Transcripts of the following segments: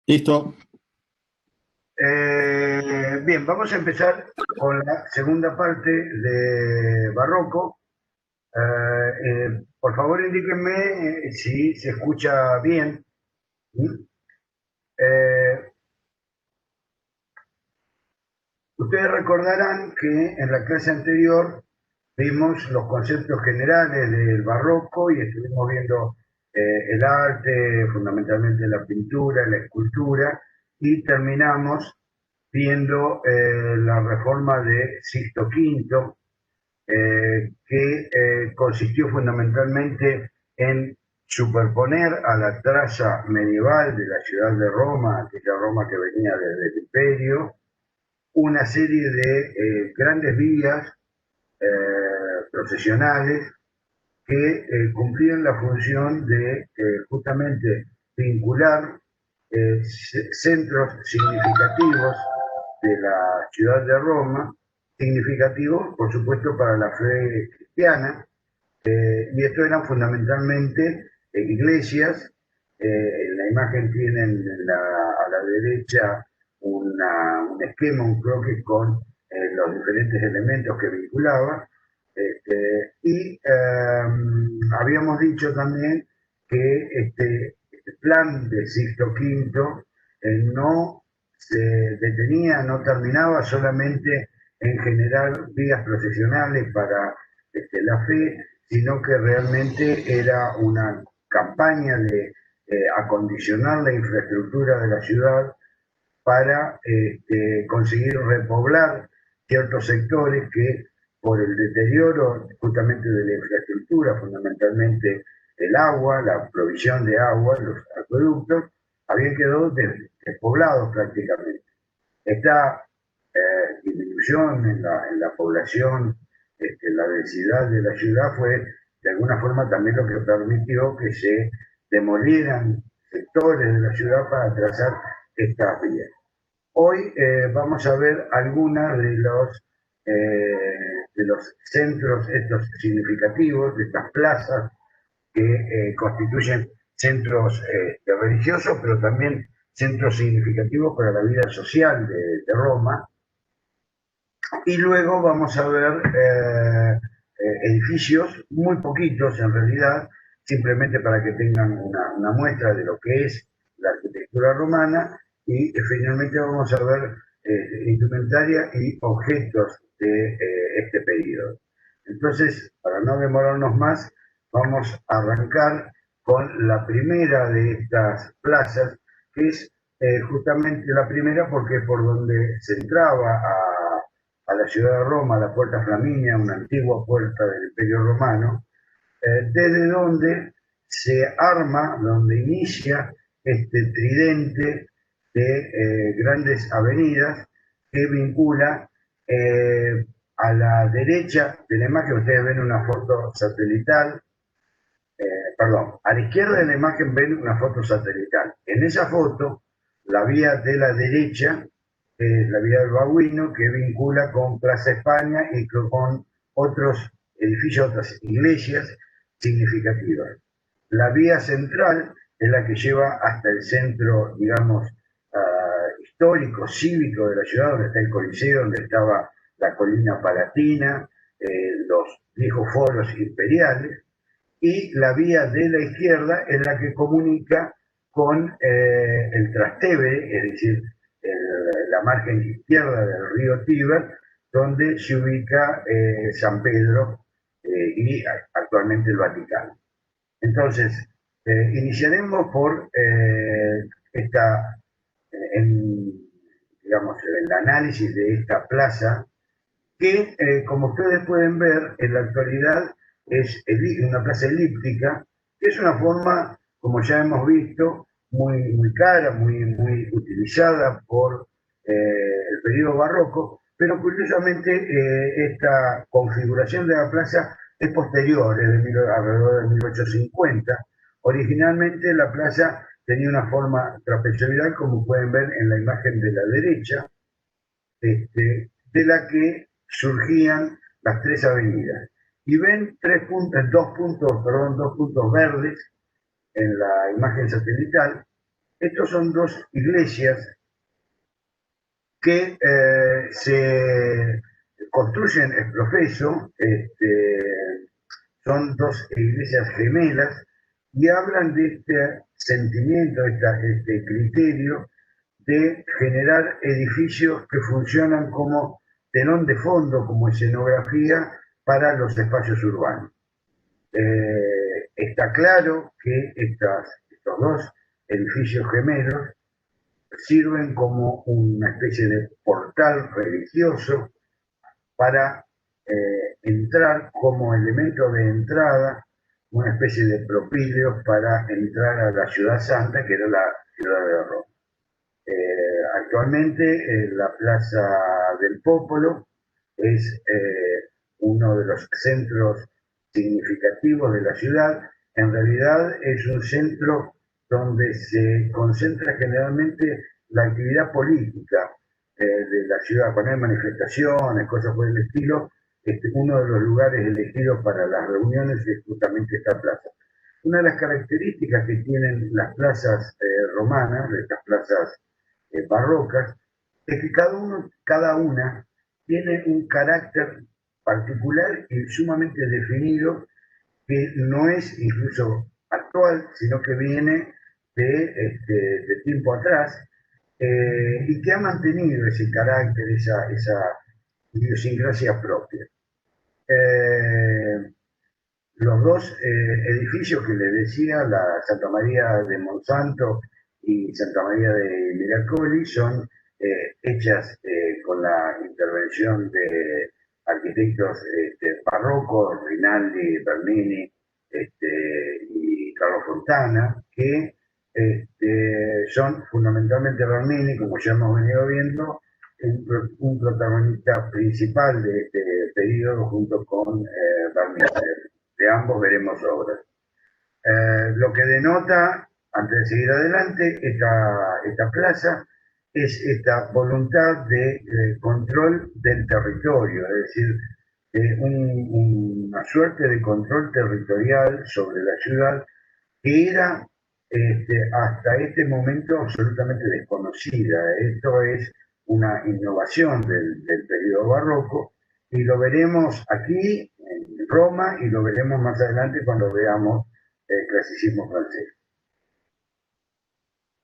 Listo. Bien, vamos a empezar con la segunda parte de Barroco. Por favor, indíquenme si se escucha bien. ¿Sí? Eh, Ustedes recordarán que en la clase anterior vimos los conceptos generales del barroco y estuvimos viendo el arte, fundamentalmente la pintura, la escultura, y terminamos viendo la reforma de Sixto V, que consistió fundamentalmente en superponer a la traza medieval de la ciudad de Roma, aquella Roma que venía desde el imperio, una serie de grandes vías procesionales que cumplían la función de justamente vincular centros significativos de la ciudad de Roma, significativos por supuesto para la fe cristiana, y esto eran fundamentalmente iglesias. En la imagen tienen a la derecha un esquema, un croquis con los diferentes elementos que vinculaba. Habíamos dicho también que este plan de Sixto V no se detenía, no terminaba solamente en generar vías procesionales para la fe, sino que realmente era una campaña de acondicionar la infraestructura de la ciudad para conseguir repoblar ciertos sectores que por el deterioro justamente de la infraestructura, fundamentalmente el agua, la provisión de agua, los acueductos, habían quedado despoblados prácticamente. Esta disminución en la población, la densidad de la ciudad fue de alguna forma también lo que permitió que se demolieran sectores de la ciudad para trazar estas vías. Hoy vamos a ver algunos de los centros estos significativos, de estas plazas que constituyen centros religiosos, pero también centros significativos para la vida social de Roma. Y luego vamos a ver edificios, muy poquitos en realidad, simplemente para que tengan una muestra de lo que es la arquitectura romana, y finalmente vamos a ver indumentaria y objetos de este periodo. Entonces, para no demorarnos más, vamos a arrancar con la primera de estas plazas, que es justamente la primera porque es por donde se entraba a la ciudad de Roma, la Puerta Flaminia, una antigua puerta del Imperio Romano, desde donde se arma, donde inicia este tridente de grandes avenidas que vincula a la derecha de la imagen. Ustedes ven una foto satelital, perdón, a la izquierda de la imagen ven una foto satelital. En esa foto, la vía de la derecha es la vía del Babuino, que vincula con Plaza España y con otros edificios, otras iglesias significativas. La vía central es la que lleva hasta el centro, digamos, histórico, cívico de la ciudad, donde está el Coliseo, donde estaba la colina palatina, los viejos foros imperiales, y la vía de la izquierda es la que comunica con el Trastevere, es decir, la margen izquierda del río Tíber, donde se ubica San Pedro y actualmente el Vaticano. Entonces, iniciaremos por digamos, el análisis de esta plaza, que como ustedes pueden ver en la actualidad es una plaza elíptica, que es una forma, como ya hemos visto, muy cara, muy utilizada por el periodo barroco, pero curiosamente esta configuración de la plaza es posterior, es de alrededor de 1850. Originalmente la plaza tenía una forma trapezoidal, como pueden ver en la imagen de la derecha, de la que surgían las tres avenidas. Y ven dos puntos verdes en la imagen satelital, Estos son dos iglesias que se construyen el profeso, son dos iglesias gemelas y hablan de este sentimiento, este criterio de generar edificios que funcionan como telón de fondo, como escenografía para los espacios urbanos. Está claro que estos dos edificios gemelos sirven como una especie de portal religioso para entrar como elemento de entrada, una especie de propíleo para entrar a la ciudad santa, que era la ciudad de Roma. Actualmente la Plaza del Popolo es uno de los centros significativos de la ciudad. En realidad es un centro donde se concentra generalmente la actividad política de la ciudad, cuando hay manifestaciones, cosas por el estilo. Uno de los lugares elegidos para las reuniones es justamente esta plaza. Una de las características que tienen las plazas romanas, estas plazas barrocas, es que cada una tiene un carácter particular y sumamente definido, que no es incluso actual, sino que viene de tiempo atrás, y que ha mantenido ese carácter, esa idiosincrasia propia. Los dos edificios que les decía, la Santa María de Monsanto y Santa María de Miracoli, son hechas con la intervención de arquitectos barrocos, Rinaldi, Bernini y Carlos Fontana, que son fundamentalmente Bernini, como ya hemos venido viendo, un protagonista principal de este periodo junto con Bernini. De ambos veremos obras. Lo que denota, antes de seguir adelante, esta plaza es esta voluntad de control del territorio, es decir, una suerte de control territorial sobre la ciudad que era hasta este momento absolutamente desconocida. Esto es una innovación del periodo barroco y lo veremos aquí en Roma y lo veremos más adelante cuando veamos el clasicismo francés.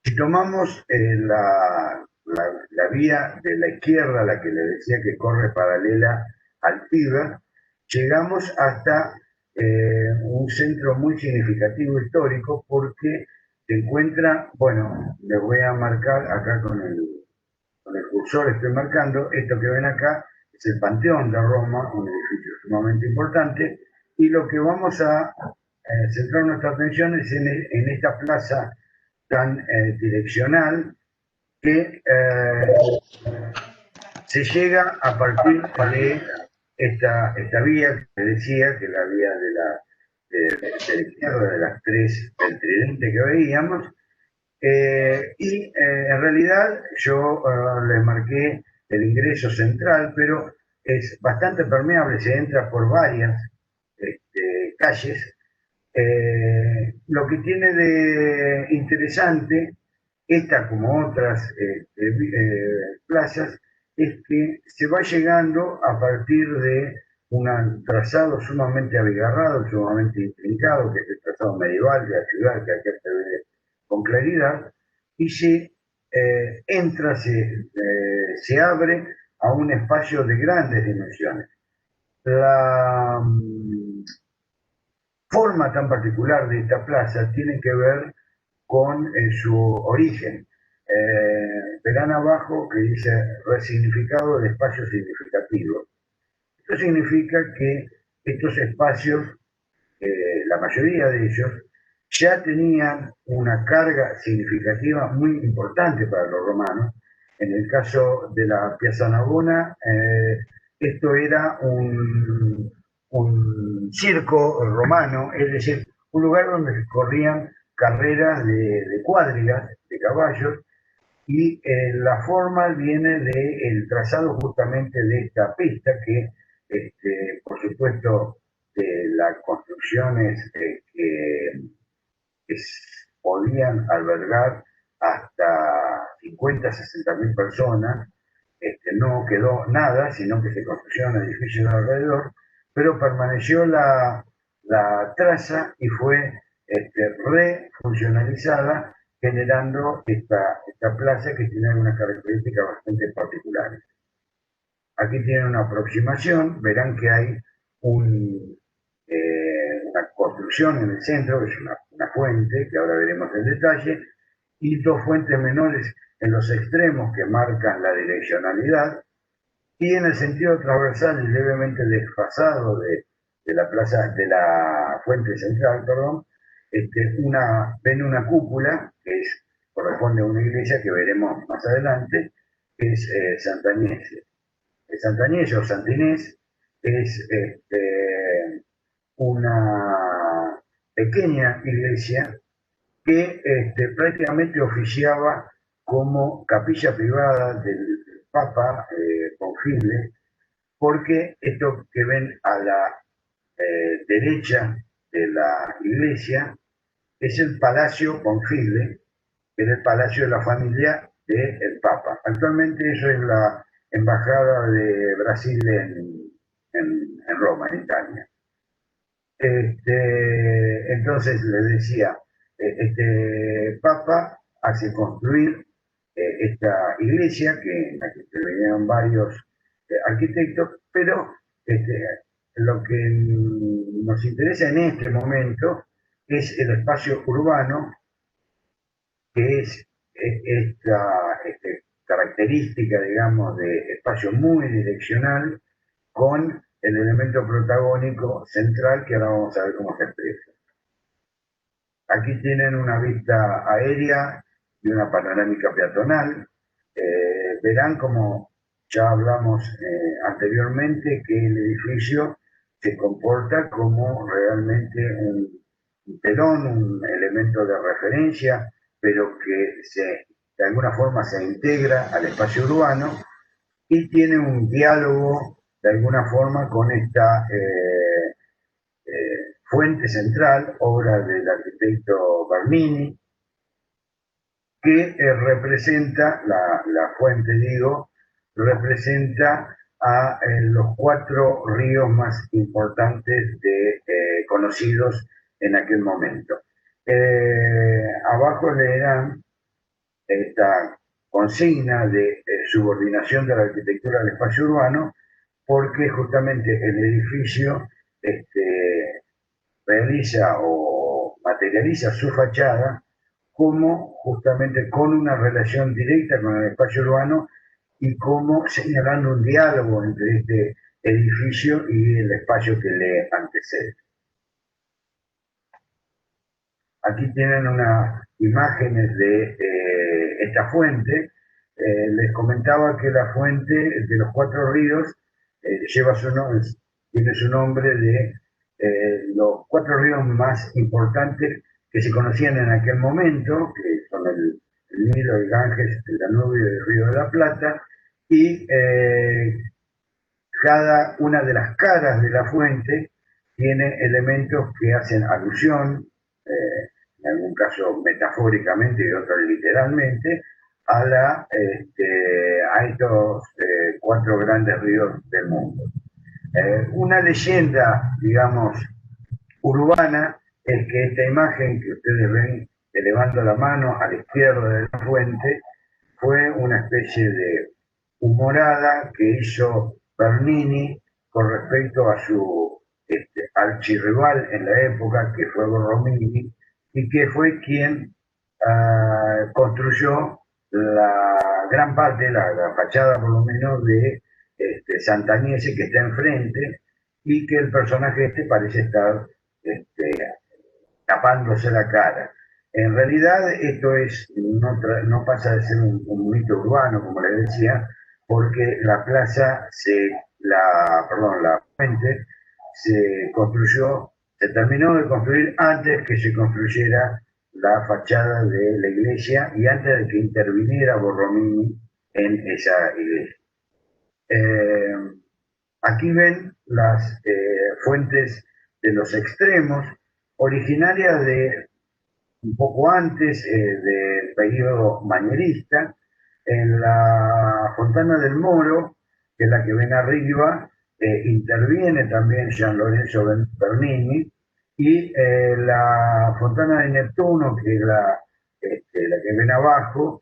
Si tomamos la vía de la izquierda, la que le decía que corre paralela al Tíber, llegamos hasta un centro muy significativo histórico porque se encuentra, bueno, les voy a marcar acá con el cursor, estoy marcando, esto que ven acá es el Panteón de Roma, un edificio sumamente importante, y lo que vamos a centrar nuestra atención es en esta plaza tan direccional que se llega a partir de esta vía que decía, que la vía de la izquierda, de las tres, del tridente que veíamos, y en realidad yo les marqué el ingreso central, pero es bastante permeable, se entra por varias calles. Lo que tiene de interesante, esta como otras plazas, es que se va llegando a partir de un trazado sumamente abigarrado, sumamente intrincado, que es el trazado medieval de la ciudad, que acá se ve con claridad, y entra, se abre a un espacio de grandes dimensiones. La forma tan particular de esta plaza tiene que ver con su origen. Verán abajo que dice resignificado de espacio significativo. Esto significa que estos espacios, la mayoría de ellos, ya tenían una carga significativa muy importante para los romanos. En el caso de la Piazza Navona, esto era un circo romano, es decir, un lugar donde se corrían carreras de cuadrigas, de caballos, y la forma viene del trazado justamente de esta pista que, por supuesto, las construcciones que podían albergar hasta 50, 60.000 personas. No quedó nada, sino que se construyeron edificios alrededor, pero permaneció la traza y fue refuncionalizada, generando esta plaza que tiene algunas características bastante particulares. Aquí tienen una aproximación, verán que hay una construcción en el centro, que es una fuente, que ahora veremos en detalle, y dos fuentes menores en los extremos que marcan la direccionalidad, y en el sentido transversal y levemente desfasado de la plaza, de la fuente central, perdón, ven una cúpula que corresponde a una iglesia que veremos más adelante, que es Santa Agnés. Santa Agnés o Santinés es una pequeña iglesia que prácticamente oficiaba como capilla privada del Papa Bonfilio, porque esto que ven a la derecha de la iglesia es el Palacio Bonfilio, que era el palacio de la familia del Papa. Actualmente eso es la embajada de Brasil en Roma, en Italia. Entonces le decía, este Papa hace construir esta iglesia, en la que intervinieron varios arquitectos, pero lo que nos interesa en este momento es el espacio urbano, que es esta característica, digamos, de espacio muy direccional, con el elemento protagónico central que ahora vamos a ver cómo se expresa. Aquí tienen una vista aérea y una panorámica peatonal. Verán, como ya hablamos anteriormente, que el edificio se comporta como realmente un telón, un elemento de referencia, pero que de alguna forma se integra al espacio urbano y tiene un diálogo de alguna forma con esta fuente central, obra del arquitecto Bernini, que representa, la fuente, digo, representa a los 4 ríos más importantes conocidos en aquel momento. Abajo leerán esta consigna de subordinación de la arquitectura al espacio urbano, porque justamente el edificio realiza o materializa su fachada como justamente con una relación directa con el espacio urbano y como señalando un diálogo entre este edificio y el espacio que le antecede. Aquí tienen unas imágenes de esta fuente. Les comentaba que la fuente de los 4 ríos tiene su nombre de los 4 ríos más importantes que se conocían en aquel momento, que son el Nilo, el Ganges, el Danubio y el Río de la Plata, y cada una de las caras de la fuente tiene elementos que hacen alusión, en algún caso metafóricamente y otros literalmente, a estos 4 grandes ríos del mundo. Una leyenda, digamos, urbana, es que esta imagen que ustedes ven elevando la mano a la izquierda de la fuente fue una especie de humorada que hizo Bernini con respecto a su archirrival en la época, que fue Borromini, y que fue quien construyó la gran parte, la fachada por lo menos, de Santa Agnés, que está enfrente, y que el personaje parece estar tapándose la cara. En realidad esto no pasa de ser un mito urbano, como les decía, porque la fuente se terminó de construir antes que se construyera la fachada de la iglesia y antes de que interviniera Borromini en esa iglesia. Aquí ven las fuentes de los extremos, originarias de un poco antes del periodo manierista, en la Fontana del Moro, que es la que ven arriba, interviene también Gian Lorenzo Bernini, y la Fontana de Neptuno, que es la que ven abajo,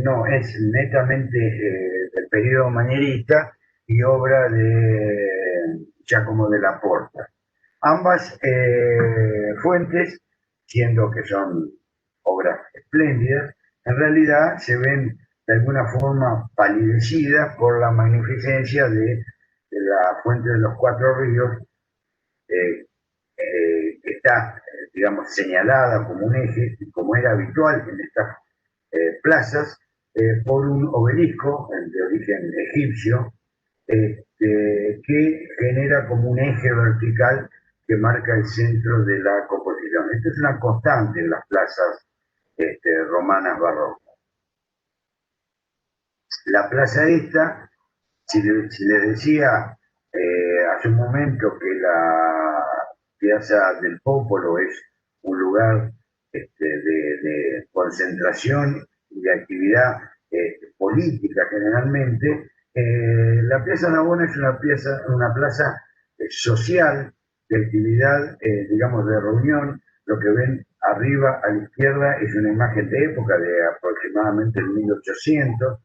no, es netamente del periodo manierista y obra de Giacomo della Porta. Ambas fuentes, siendo que son obras espléndidas, en realidad se ven de alguna forma palidecidas por la magnificencia de la fuente de los Cuatro Ríos, que está, digamos, señalada como un eje, como era habitual en estas plazas, por un obelisco de origen egipcio, que genera como un eje vertical que marca el centro de la composición. Esto es una constante en las plazas romanas barrocas. La plaza esta, si les decía hace un momento que la Piazza del Popolo es un lugar de concentración y de actividad política generalmente, la Piazza Navona es una plaza social de actividad, digamos, de reunión. Lo que ven arriba a la izquierda es una imagen de época de aproximadamente el 1800,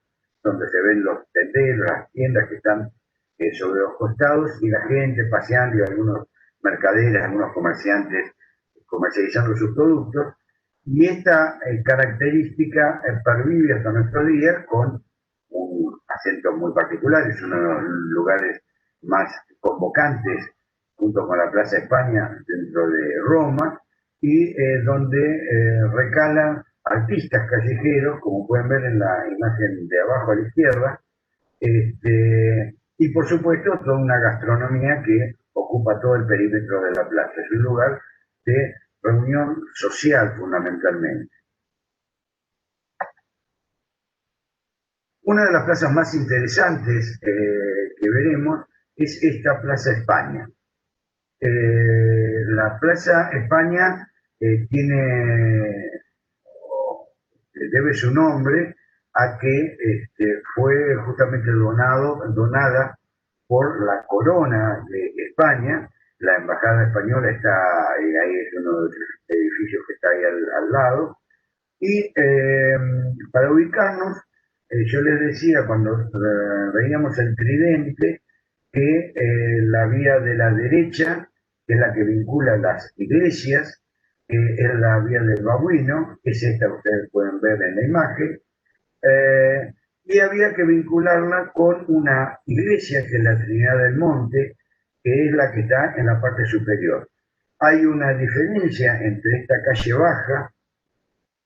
donde se ven los tenderos, las tiendas que están sobre los costados y la gente paseando y algunos mercaderes, algunos comerciantes comercializando sus productos. Y esta característica pervive hasta nuestros días con un acento muy particular, es uno de los lugares más convocantes junto con la Plaza España dentro de Roma, y donde recalan artistas callejeros, como pueden ver en la imagen de abajo a la izquierda, y por supuesto toda una gastronomía que ocupa todo el perímetro de la plaza. Es un lugar de reunión social fundamentalmente. Una de las plazas más interesantes que veremos es esta Plaza España. La Plaza España debe su nombre a que fue justamente donada por la corona de España. La embajada española está ahí, es uno de los edificios que está ahí al lado. Y para ubicarnos, yo les decía cuando veíamos el tridente que la vía de la derecha, que es la que vincula las iglesias, es la vía del Babuino, que es esta que ustedes pueden ver en la imagen, y había que vincularla con una iglesia que es la Trinidad del Monte, que es la que está en la parte superior. Hay una diferencia entre esta calle baja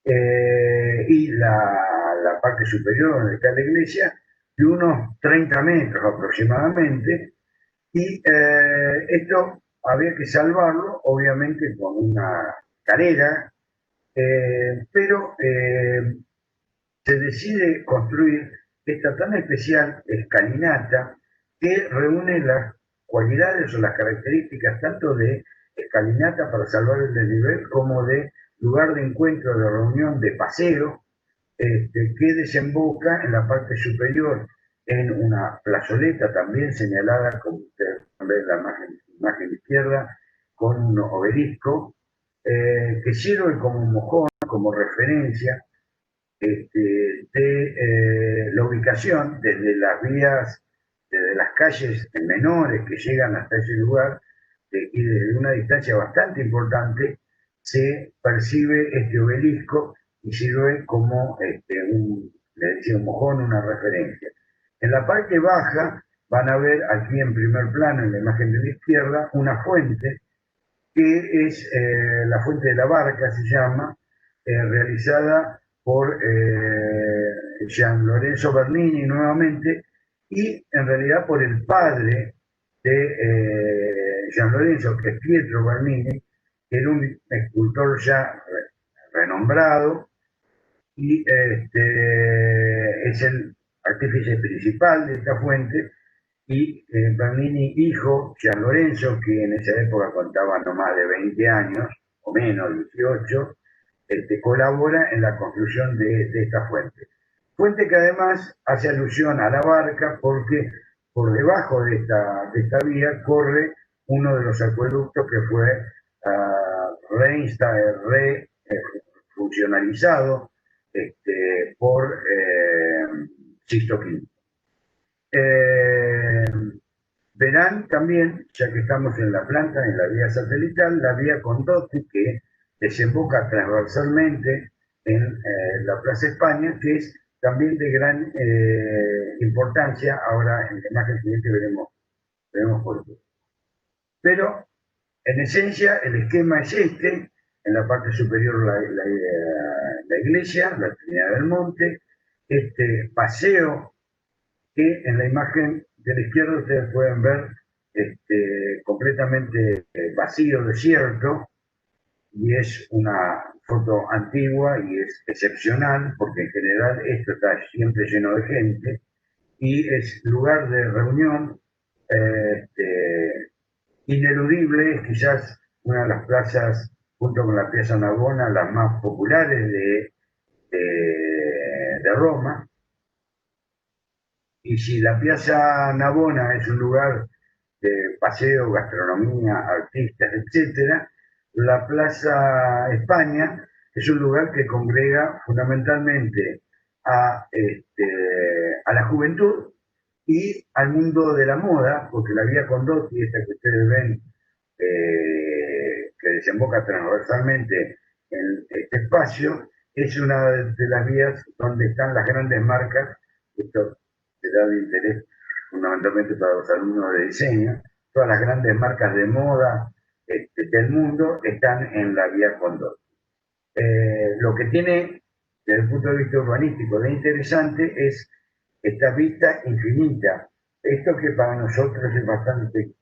y la parte superior donde está la iglesia, de unos 30 metros aproximadamente, y esto había que salvarlo, obviamente, con una carrera, pero se decide construir esta tan especial escalinata que reúne las cualidades o las características tanto de escalinata para salvar el desnivel como de lugar de encuentro, de reunión, de paseo, que desemboca en la parte superior en una plazoleta también señalada, como ustedes ven en la imagen izquierda, con un obelisco que sirve como mojón, como referencia de la ubicación desde las vías, desde las calles menores que llegan hasta ese lugar, y desde una distancia bastante importante se percibe este obelisco y sirve como le decía, un mojón, una referencia. En la parte baja van a ver aquí en primer plano, en la imagen de la izquierda, una fuente que es la fuente de la barca, se llama, realizada por Gian Lorenzo Bernini nuevamente, y en realidad por el padre de Gian Lorenzo, que es Pietro Bernini, que era un escultor ya renombrado, y es el artífice principal de esta fuente, y Bernini hijo, Gian Lorenzo, que en esa época contaba no más de 20 años, o menos, 18, colabora en la construcción de esta fuente. Fuente que además hace alusión a la barca porque por debajo de esta vía corre uno de los acueductos que fue refuncionalizado por Sixto V. Verán también, ya que estamos en la planta, en la vía satelital, la vía Condotti, que desemboca transversalmente en la Plaza España, que es también de gran importancia. Ahora en la imagen siguiente veremos por qué. Pero en esencia el esquema es este: en la parte superior la iglesia, la Trinidad del Monte, este paseo que en la imagen de la izquierda ustedes pueden ver completamente vacío, desierto, y es una foto antigua y es excepcional porque en general esto está siempre lleno de gente y es lugar de reunión ineludible. Es quizás una de las plazas, junto con la Piazza Navona, las más populares de Roma. Y si la Piazza Navona es un lugar de paseo, gastronomía, artistas, etc., la Plaza España es un lugar que congrega fundamentalmente a la juventud y al mundo de la moda, porque la vía Condotti, esta que ustedes ven, que desemboca transversalmente en este espacio, es una de las vías donde están las grandes marcas. Esto será de interés fundamentalmente para los alumnos de diseño. Todas las grandes marcas de moda del mundo están en la vía Condotti. Lo que tiene, desde el punto de vista urbanístico, de interesante es esta vista infinita. Esto que para nosotros es bastante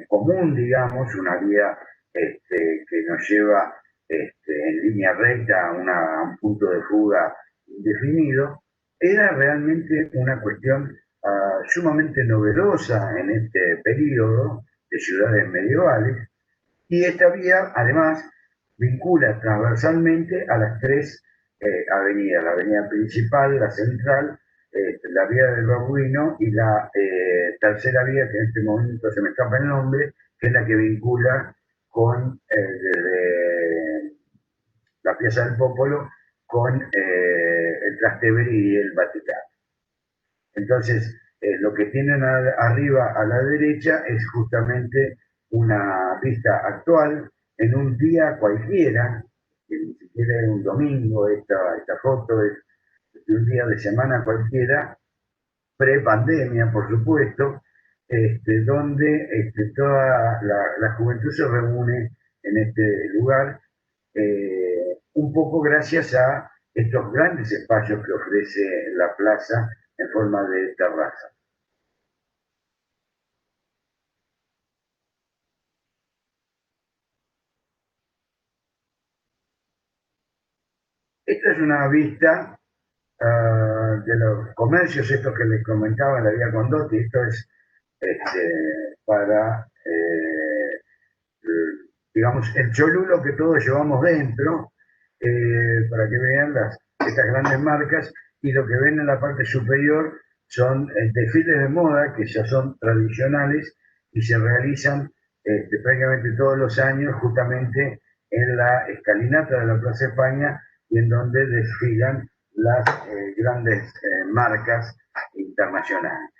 común, digamos, una vía que nos lleva en línea recta a un punto de fuga indefinido, era realmente una cuestión sumamente novedosa en este periodo de ciudades medievales, y esta vía además vincula transversalmente a las tres avenidas: la avenida principal, la central, la vía del Babuino y la tercera vía, que en este momento se me escapa el nombre, que es la que vincula con desde la Piazza del Popolo con el Trastevere y el Vaticano. Entonces, lo que tienen arriba a la derecha es justamente una vista actual en un día cualquiera, que ni siquiera es un domingo. Esta foto es de un día de semana cualquiera, pre-pandemia, por supuesto, donde toda la juventud se reúne en este lugar, un poco gracias a estos grandes espacios que ofrece la plaza en forma de terraza. Esta es una vista de los comercios, estos que les comentaba en la vía Condotti. Esto es para, digamos, el cholulo que todos llevamos dentro, para que vean estas grandes marcas. Y lo que ven en la parte superior son desfiles de moda que ya son tradicionales y se realizan prácticamente todos los años, justamente en la escalinata de la Plaza España, y en donde desfilan las grandes marcas internacionales.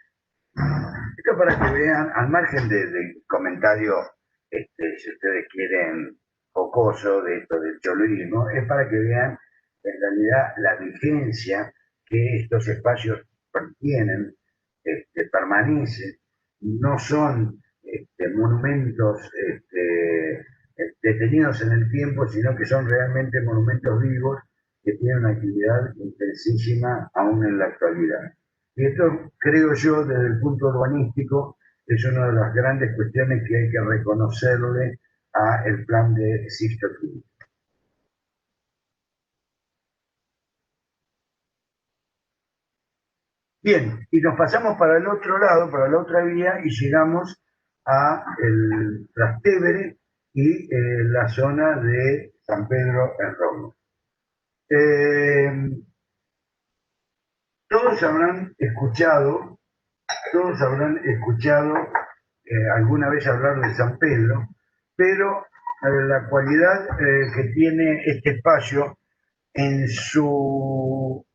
Esto para que vean, al margen del comentario, si ustedes quieren, jocoso de esto del cholulismo, es para que vean en realidad la vigencia que estos espacios tienen, permanecen. No son monumentos detenidos en el tiempo, sino que son realmente monumentos vivos que tienen una actividad intensísima aún en la actualidad. Y esto, creo yo, desde el punto urbanístico, es una de las grandes cuestiones que hay que reconocerle a el plan de Sixto V. Bien, y nos pasamos para el otro lado, para la otra vía, y llegamos a el Trastevere y la zona de San Pedro en Roma. Eh, todos habrán escuchado, alguna vez hablar de San Pedro, pero la cualidad que tiene este espacio en su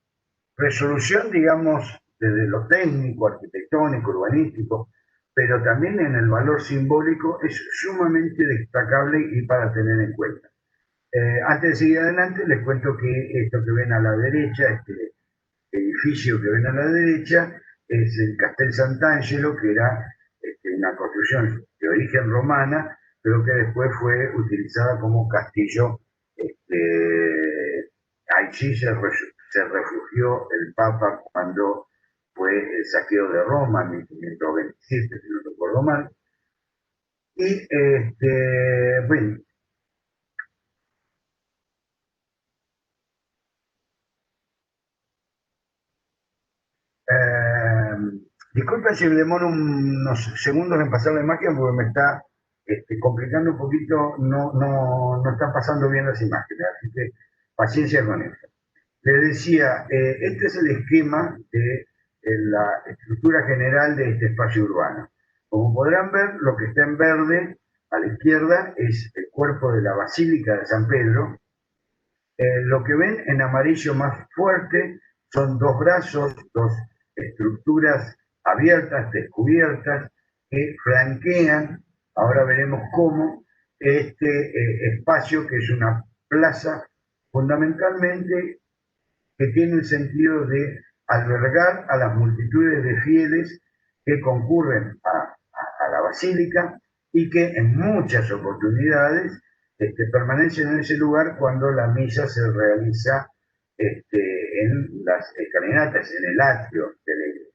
resolución, digamos, desde lo técnico, arquitectónico, urbanístico, pero también en el valor simbólico, es sumamente destacable y para tener en cuenta. Antes de seguir adelante, les cuento que esto que ven a la derecha, este edificio que ven a la derecha, es el Castel Sant'Angelo, que era una construcción de origen romana, pero que después fue utilizada como castillo. Allí se refugió el Papa cuando fue el saqueo de Roma en 1527, si no recuerdo mal. Y bueno, Eh, disculpen si me demoro unos segundos en pasar la imagen porque me está complicando un poquito, no están pasando bien las imágenes, así que paciencia con eso. Les decía, este es el esquema de la estructura general de este espacio urbano. Como podrán ver, lo que está en verde a la izquierda es el cuerpo de la Basílica de San Pedro. Lo que ven en amarillo más fuerte son dos brazos, dos estructuras abiertas, descubiertas, que flanquean, ahora veremos cómo, este espacio que es una plaza fundamentalmente que tiene el sentido de albergar a las multitudes de fieles que concurren a la basílica y que en muchas oportunidades permanecen en ese lugar cuando la misa se realiza en las escalinatas, en el atrio de la iglesia.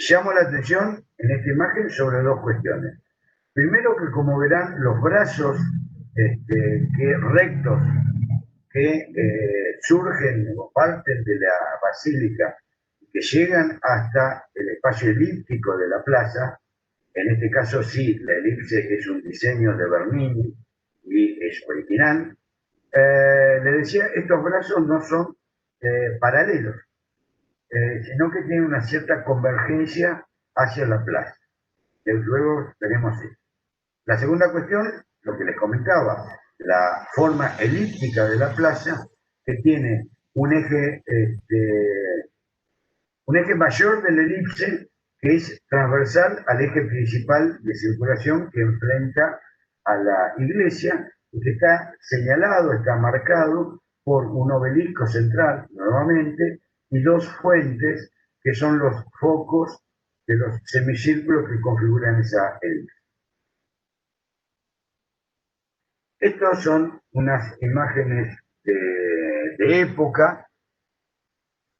Llamo la atención en esta imagen sobre dos cuestiones. Primero, que como verán, los brazos que rectos que surgen o parten de la basílica y que llegan hasta el espacio elíptico de la plaza, en este caso sí, la elipse es un diseño de Bernini y es original. Le decía, estos brazos no son paralelos, sino que tienen una cierta convergencia hacia la plaza. Luego tenemos esto. La segunda cuestión, lo que les comentaba, la forma elíptica de la plaza, que tiene un eje mayor de la elipse que es transversal al eje principal de circulación que enfrenta a la iglesia y que está señalado, está marcado por un obelisco central nuevamente y dos fuentes que son los focos de los semicírculos que configuran esa elipse. Estas son unas imágenes de época.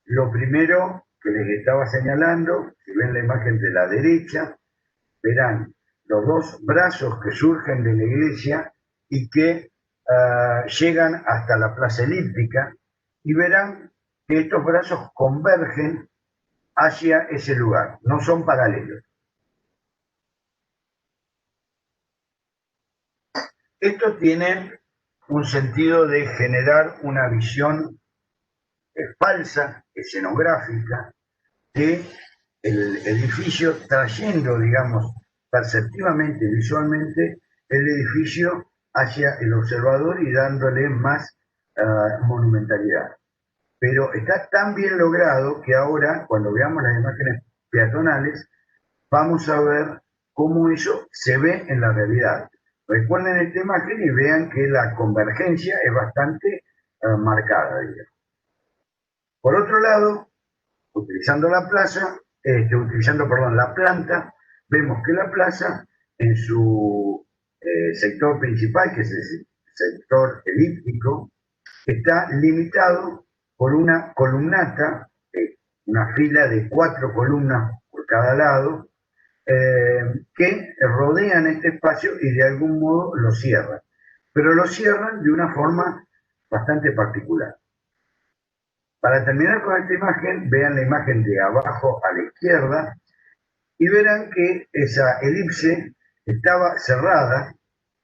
Lo primero que les estaba señalando, si ven la imagen de la derecha, verán los dos brazos que surgen de la iglesia y que llegan hasta la plaza elíptica, y verán que estos brazos convergen hacia ese lugar, no son paralelos. Esto tiene un sentido de generar una visión falsa, escenográfica, de el edificio, trayendo, digamos, perceptivamente, visualmente, el edificio hacia el observador y dándole más monumentalidad. Pero está tan bien logrado que ahora, cuando veamos las imágenes peatonales, vamos a ver cómo eso se ve en la realidad. Recuerden esta imagen y vean que la convergencia es bastante marcada, digamos. Por otro lado, utilizando la plaza, la planta, vemos que la plaza en su sector principal, que es el sector elíptico, está limitado por una columnata, una fila de 4 columnas por cada lado, que rodean este espacio y de algún modo lo cierran. Pero lo cierran de una forma bastante particular. Para terminar con esta imagen, vean la imagen de abajo a la izquierda y verán que esa elipse estaba cerrada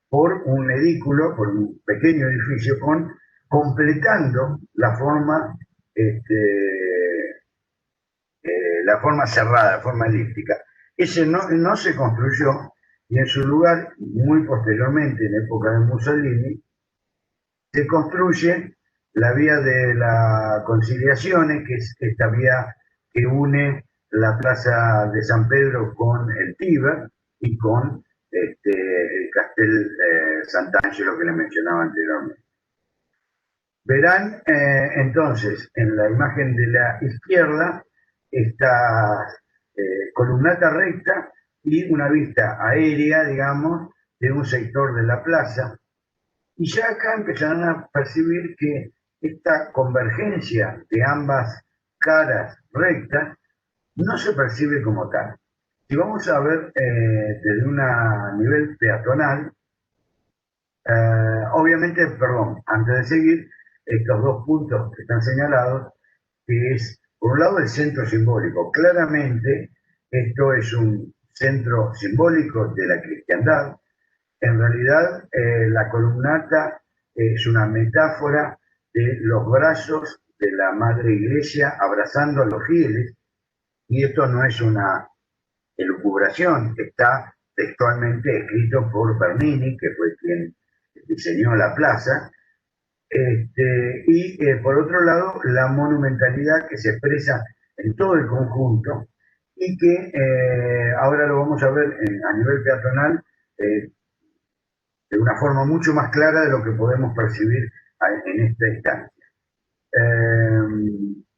por un edículo, por un pequeño edificio con completando la forma cerrada, la forma elíptica. Ese no se construyó, y en su lugar, muy posteriormente, en época de Mussolini, se construye la vía de la Conciliazione, que es esta vía que une la plaza de San Pedro con el Tíber y con el Castel Sant'Angelo que le mencionaba anteriormente. Verán entonces en la imagen de la izquierda esta columnata recta y una vista aérea, digamos, de un sector de la plaza. Y ya acá empezarán a percibir que esta convergencia de ambas caras rectas no se percibe como tal. Si vamos a ver desde un nivel peatonal, obviamente, perdón, antes de seguir, estos dos puntos que están señalados, que es, por un lado, el centro simbólico. Claramente, esto es un centro simbólico de la cristiandad. En realidad, la columnata es una metáfora de los brazos de la Madre Iglesia abrazando a los fieles, y esto no es una elucubración, está textualmente escrito por Bernini, que fue quien diseñó la plaza, y por otro lado, la monumentalidad que se expresa en todo el conjunto y que ahora lo vamos a ver a nivel peatonal de una forma mucho más clara de lo que podemos percibir en esta instancia.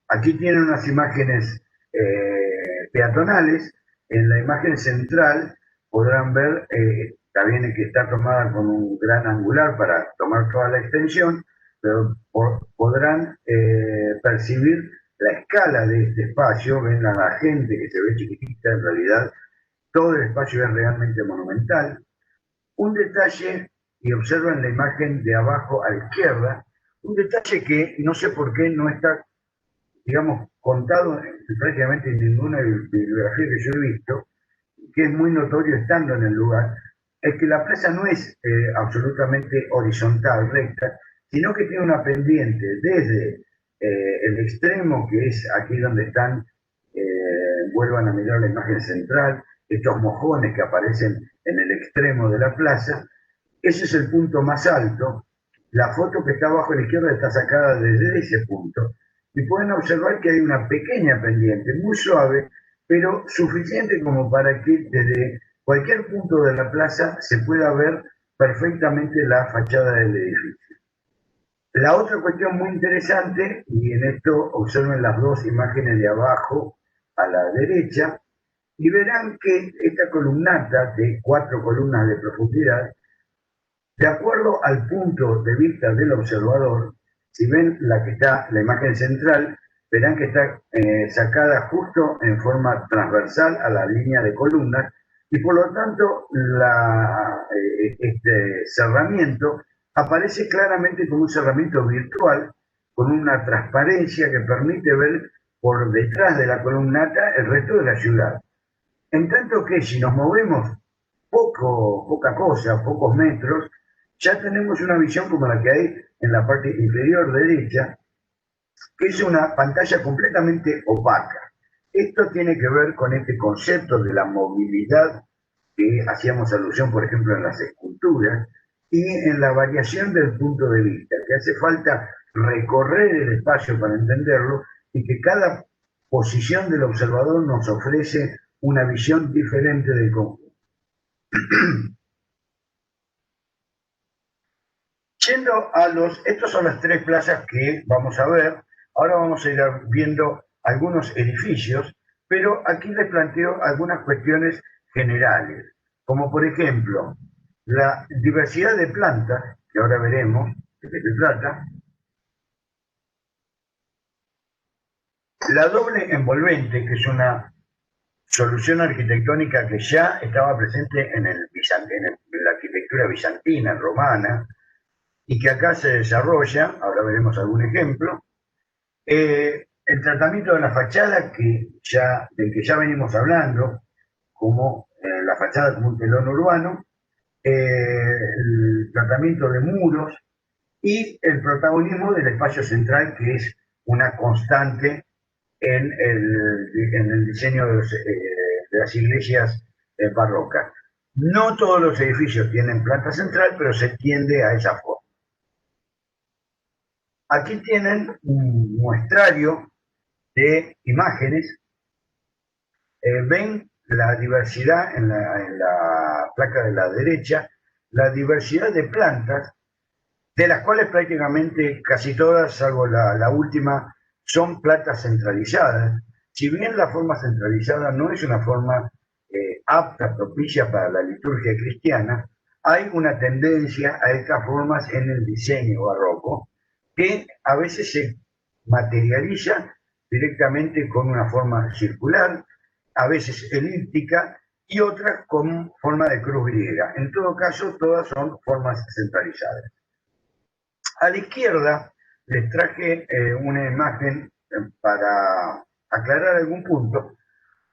Aquí tienen unas imágenes peatonales. En la imagen central podrán ver, también que está tomada con un gran angular para tomar toda la extensión, pero podrán percibir la escala de este espacio. Ven a la gente que se ve chiquitita, en realidad todo el espacio es realmente monumental. Un detalle, y observan la imagen de abajo a la izquierda, un detalle que no sé por qué no está, digamos, contado prácticamente en ninguna bibliografía que yo he visto, que es muy notorio estando en el lugar, es que la plaza no es absolutamente horizontal, recta, sino que tiene una pendiente desde el extremo, que es aquí donde están, vuelvan a mirar la imagen central, estos mojones que aparecen en el extremo de la plaza. Ese es el punto más alto. La foto que está abajo a la izquierda está sacada desde ese punto. Y pueden observar que hay una pequeña pendiente, muy suave, pero suficiente como para que desde cualquier punto de la plaza se pueda ver perfectamente la fachada del edificio. La otra cuestión muy interesante, y en esto observen las dos imágenes de abajo a la derecha, y verán que esta columnata de 4 columnas de profundidad, de acuerdo al punto de vista del observador, si ven la imagen central, verán que está sacada justo en forma transversal a la línea de columnas, y por lo tanto este cerramiento aparece claramente como un cerramiento virtual, con una transparencia que permite ver por detrás de la columnata el resto de la ciudad. En tanto que si nos movemos poca cosa, pocos metros, ya tenemos una visión como la que hay en la parte inferior derecha, que es una pantalla completamente opaca. Esto tiene que ver con este concepto de la movilidad que hacíamos alusión, por ejemplo, en las esculturas, y en la variación del punto de vista, que hace falta recorrer el espacio para entenderlo, y que cada posición del observador nos ofrece una visión diferente del conjunto. Yendo a estos son las 3 plazas que vamos a ver. Ahora vamos a ir viendo algunos edificios, pero aquí les planteo algunas cuestiones generales, como por ejemplo, la diversidad de plantas, que ahora veremos de qué se trata, la doble envolvente, que es una solución arquitectónica que ya estaba presente en la arquitectura bizantina, romana, y que acá se desarrolla, ahora veremos algún ejemplo. El tratamiento de la fachada, del que ya venimos hablando, como la fachada como un telón urbano, el tratamiento de muros, y el protagonismo del espacio central, que es una constante en el diseño de las iglesias barrocas. No todos los edificios tienen planta central, pero se tiende a esa forma. Aquí tienen un muestrario de imágenes. Ven la diversidad en la placa de la derecha, la diversidad de plantas, de las cuales prácticamente casi todas, salvo la última, son plantas centralizadas. Si bien la forma centralizada no es una forma apta, propicia para la liturgia cristiana, hay una tendencia a estas formas en el diseño barroco, que a veces se materializa directamente con una forma circular, a veces elíptica y otras con forma de cruz griega. En todo caso, todas son formas centralizadas. A la izquierda les traje una imagen para aclarar algún punto,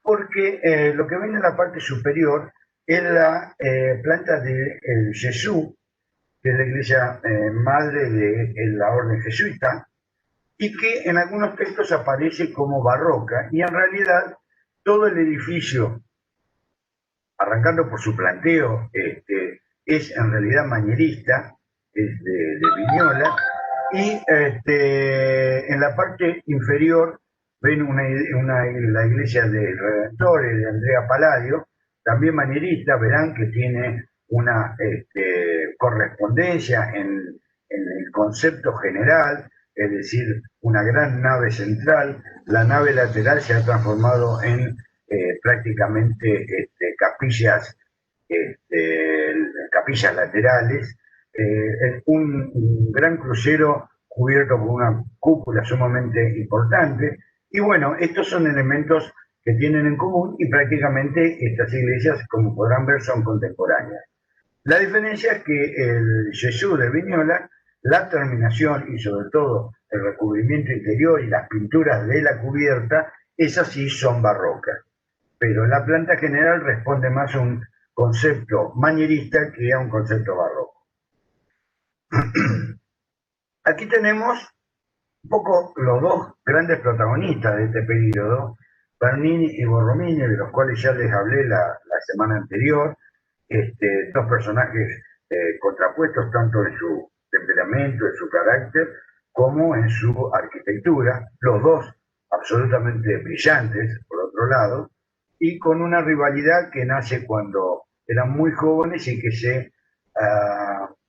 porque lo que ven en la parte superior es la planta de Jesús, que es la iglesia madre de la orden jesuita, y que en algunos textos aparece como barroca, y en realidad todo el edificio, arrancando por su planteo, es en realidad manierista, es de Viñola, y en la parte inferior ven la iglesia del Redentor, de Andrea Palladio, también manierista. Verán que tiene una correspondencia en el concepto general, es decir, una gran nave central. La nave lateral se ha transformado en prácticamente capillas, capillas laterales, un gran crucero cubierto por una cúpula sumamente importante. Y bueno, estos son elementos que tienen en común, y prácticamente estas iglesias, como podrán ver, son contemporáneas. La diferencia es que el Jesús de Viñola, la terminación y sobre todo el recubrimiento interior y las pinturas de la cubierta, esas sí son barrocas. Pero la planta general responde más a un concepto manierista que a un concepto barroco. Aquí tenemos un poco los dos grandes protagonistas de este periodo, Bernini y Borromini, de los cuales ya les hablé la semana anterior. Dos personajes contrapuestos tanto en su temperamento, en su carácter, como en su arquitectura, los dos absolutamente brillantes, por otro lado, y con una rivalidad que nace cuando eran muy jóvenes y que se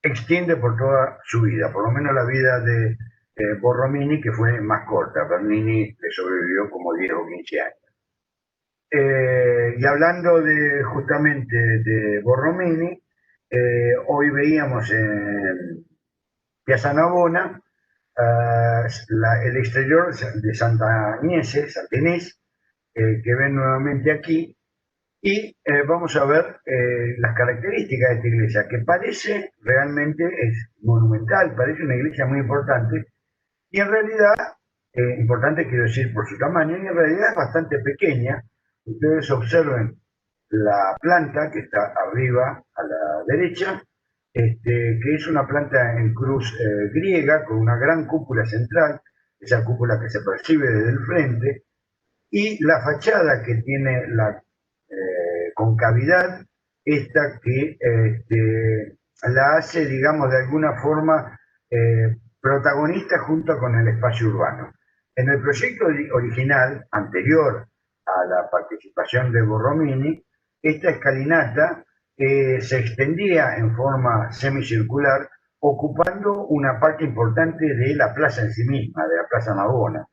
extiende por toda su vida, por lo menos la vida de Borromini, que fue más corta. Bernini le sobrevivió como 10 o 15 años. Y hablando justamente de Borromini, hoy veíamos en Piazza Navona el exterior de Santa Inés, que ven nuevamente aquí, y vamos a ver las características de esta iglesia, que parece realmente es monumental, parece una iglesia muy importante, y en realidad, importante quiero decir por su tamaño, y en realidad es bastante pequeña. Ustedes observen la planta que está arriba a la derecha, que es una planta en cruz griega con una gran cúpula central, esa cúpula que se percibe desde el frente, y la fachada que tiene la concavidad, esta que la hace, digamos, de alguna forma protagonista junto con el espacio urbano. En el proyecto original, anterior a la participación de Borromini, esta escalinata se extendía en forma semicircular, ocupando una parte importante de la plaza en sí misma, de la Plaza Navona.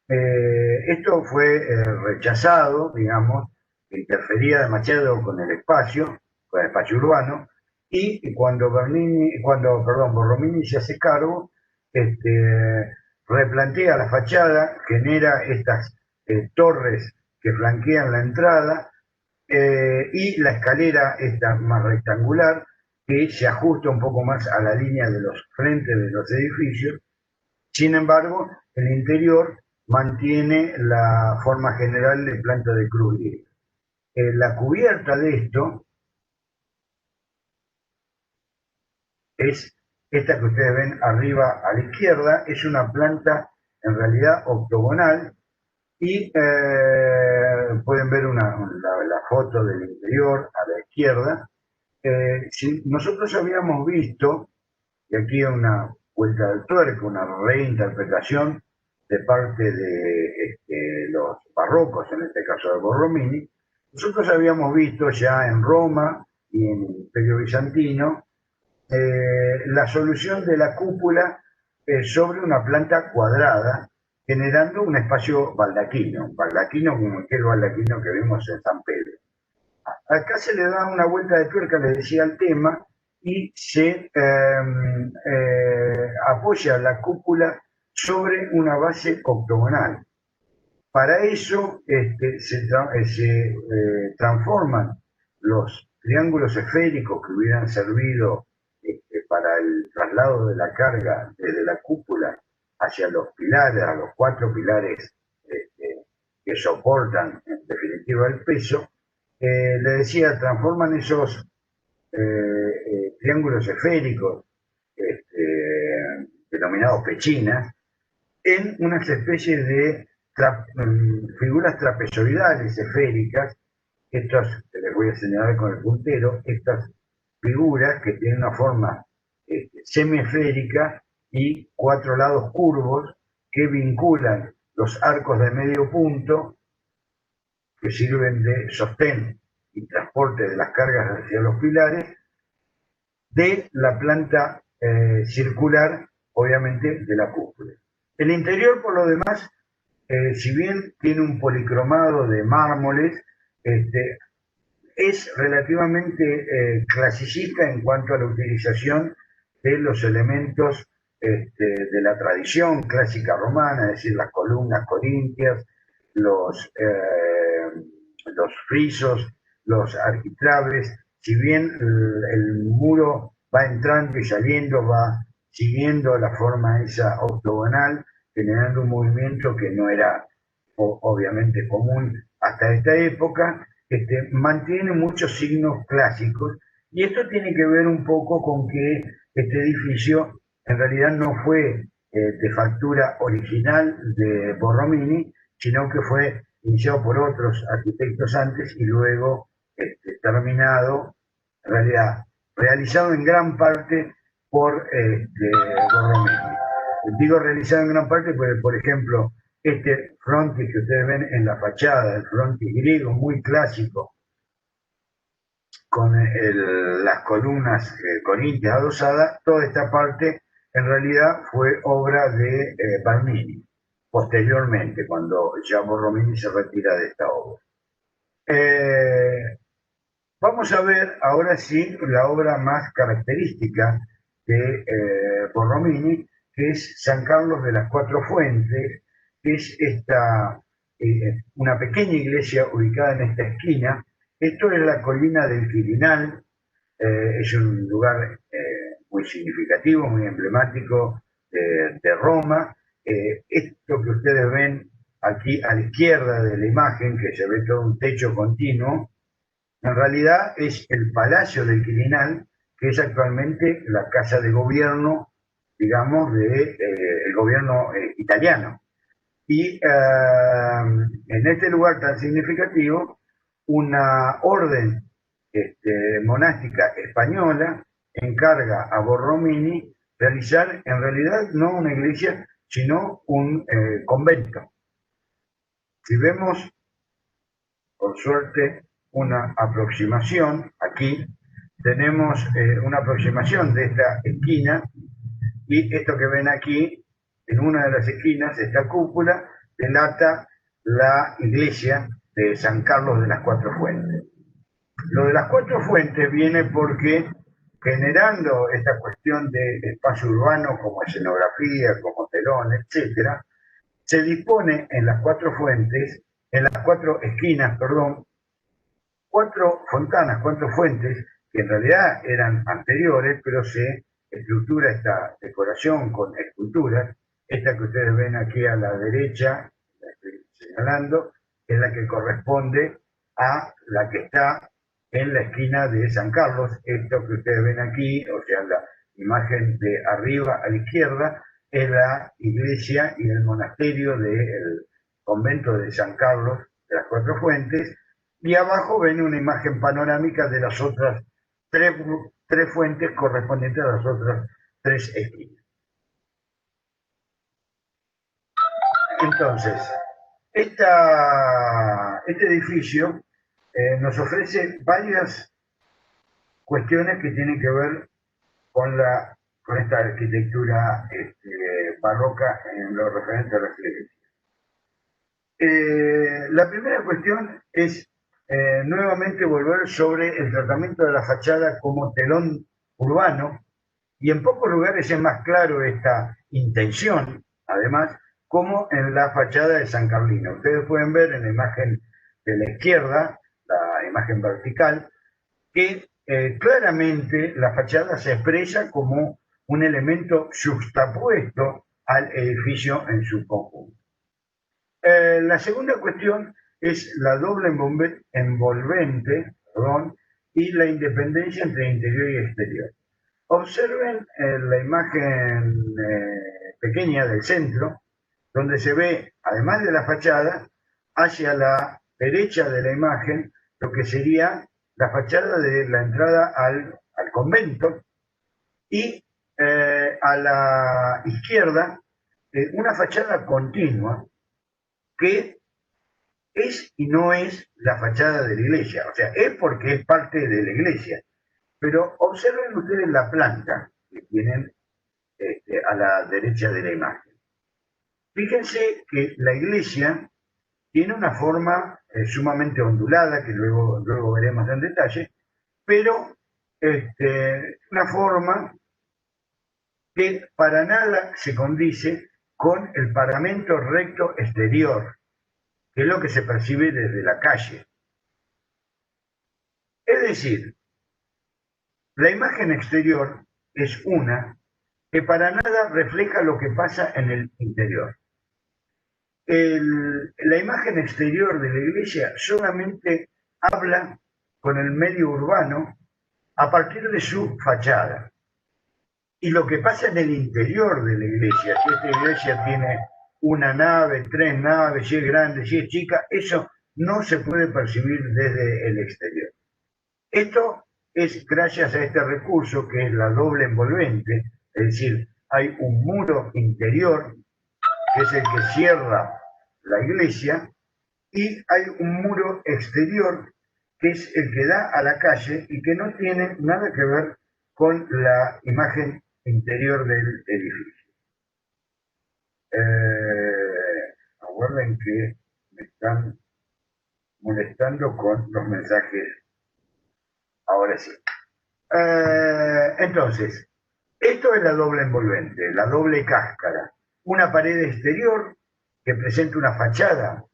Esto fue rechazado, digamos, que interfería demasiado con el espacio urbano, y cuando Borromini se hace cargo, replantea la fachada, genera estas torres que flanquean la entrada, y la escalera esta más rectangular, que se ajusta un poco más a la línea de los frentes de los edificios. Sin embargo, el interior mantiene la forma general de planta de cruz griega. La cubierta de esto es Esta que ustedes ven arriba a la izquierda es una planta en realidad octogonal y pueden ver la foto del interior a la izquierda. Si nosotros habíamos visto, y aquí hay una vuelta del tuerca, una reinterpretación de parte de los barrocos, en este caso de Borromini, nosotros habíamos visto ya en Roma y en el Imperio Bizantino la solución de la cúpula sobre una planta cuadrada, generando un espacio baldaquino como aquel baldaquino que vimos en San Pedro. Acá se le da una vuelta de tuerca, les decía, al tema, y se apoya la cúpula sobre una base octogonal. Para eso se transforman los triángulos esféricos que hubieran servido para el traslado de la carga desde la cúpula hacia los pilares, a los 4 pilares que soportan en definitiva el peso. Le decía, transforman esos triángulos esféricos denominados pechinas en unas especies de figuras trapezoidales esféricas. Estas, que les voy a señalar con el puntero, estas figuras que tienen una forma semiesférica y 4 lados curvos que vinculan los arcos de medio punto que sirven de sostén y transporte de las cargas hacia los pilares de la planta circular, obviamente, de la cúpula. El interior, por lo demás, si bien tiene un policromado de mármoles, es relativamente clasicista en cuanto a la utilización de los elementos de la tradición clásica romana, es decir, las columnas corintias, los frisos, los arquitrabes. Si bien el muro va entrando y saliendo, va siguiendo la forma esa octogonal, generando un movimiento que no era obviamente común hasta esta época, mantiene muchos signos clásicos, y esto tiene que ver un poco con que este edificio en realidad no fue de factura original de Borromini, sino que fue iniciado por otros arquitectos antes y luego terminado, en realidad realizado en gran parte por Borromini. Digo realizado en gran parte porque, por ejemplo, este frontis que ustedes ven en la fachada, el frontis griego muy clásico, con las columnas corintias adosadas, toda esta parte en realidad fue obra de Bernini, posteriormente, cuando ya Borromini se retira de esta obra. Vamos a ver ahora sí la obra más característica de Borromini, que es San Carlos de las Cuatro Fuentes, que es una pequeña iglesia ubicada en esta esquina. Esto es la colina del Quirinal, es un lugar muy significativo, muy emblemático de Roma. Esto que ustedes ven aquí a la izquierda de la imagen, que se ve todo un techo continuo, en realidad es el Palacio del Quirinal, que es actualmente la casa de gobierno, digamos, del gobierno italiano. Y en este lugar tan significativo, una orden monástica española encarga a Borromini realizar en realidad no una iglesia, sino un convento. Si vemos, por suerte, una aproximación, aquí tenemos una aproximación de esta esquina, y esto que ven aquí, en una de las esquinas, esta cúpula, delata la iglesia de San Carlos de las Cuatro Fuentes. Lo de las Cuatro Fuentes viene porque, generando esta cuestión de espacio urbano como escenografía, como telón, etc., se dispone en las cuatro fuentes, en las cuatro esquinas, perdón, 4 fontanas, 4 fuentes, que en realidad eran anteriores, pero se estructura esta decoración con esculturas. Esta que ustedes ven aquí a la derecha, la estoy señalando, es la que corresponde a la que está en la esquina de San Carlos. Esto que ustedes ven aquí, o sea, la imagen de arriba a la izquierda, es la iglesia y el monasterio del convento de San Carlos de las Cuatro Fuentes, y abajo ven una imagen panorámica de las otras tres fuentes correspondientes a las otras tres esquinas. Entonces, este edificio nos ofrece varias cuestiones que tienen que ver con esta arquitectura barroca en lo referente a las iglesias. La primera cuestión es nuevamente volver sobre el tratamiento de la fachada como telón urbano, y en pocos lugares es más claro esta intención, además, como en la fachada de San Carlino. Ustedes pueden ver en la imagen de la izquierda, la imagen vertical, que claramente la fachada se expresa como un elemento juxtapuesto al edificio en su conjunto. La segunda cuestión es la doble envolvente, y la independencia entre interior y exterior. Observen la imagen pequeña del centro, donde se ve, además de la fachada, hacia la derecha de la imagen, lo que sería la fachada de la entrada al convento, y a la izquierda una fachada continua que es y no es la fachada de la iglesia. O sea, es porque es parte de la iglesia. Pero observen ustedes la planta que tienen a la derecha de la imagen. Fíjense que la iglesia tiene una forma sumamente ondulada, que luego veremos en detalle, pero una forma que para nada se condice con el paramento recto exterior, que es lo que se percibe desde la calle. Es decir, la imagen exterior es una que para nada refleja lo que pasa en el interior. La imagen exterior de la iglesia solamente habla con el medio urbano a partir de su fachada. Y lo que pasa en el interior de la iglesia, si esta iglesia tiene una nave, tres naves, si es grande, si es chica, eso no se puede percibir desde el exterior. Esto es gracias a este recurso que es la doble envolvente, es decir, hay un muro interior que es el que cierra la iglesia, y hay un muro exterior que es el que da a la calle y que no tiene nada que ver con la imagen interior del edificio. Acuerden que me están molestando con los mensajes. Ahora sí. Entonces, esto es la doble envolvente, la doble cáscara. Una pared exterior que presenta una fachada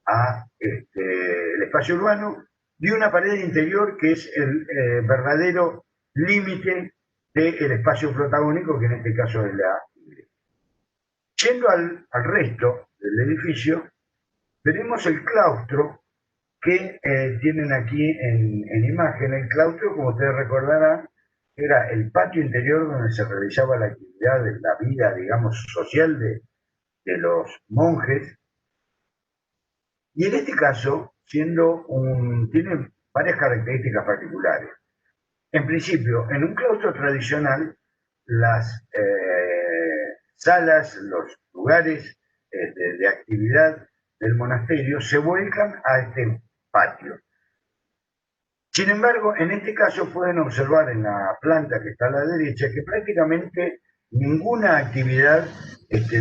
a el espacio urbano, y una pared interior que es el verdadero límite del espacio protagónico, que en este caso es la iglesia. Yendo al resto del edificio, veremos el claustro que tienen aquí en imagen. El claustro, como ustedes recordarán, era el patio interior donde se realizaba la actividad de la vida, digamos, social de los monjes. Y en este caso, tiene varias características particulares. En principio, en un claustro tradicional, las salas, los lugares de actividad del monasterio se vuelcan a este patio. Sin embargo, en este caso pueden observar en la planta que está a la derecha que prácticamente ninguna actividad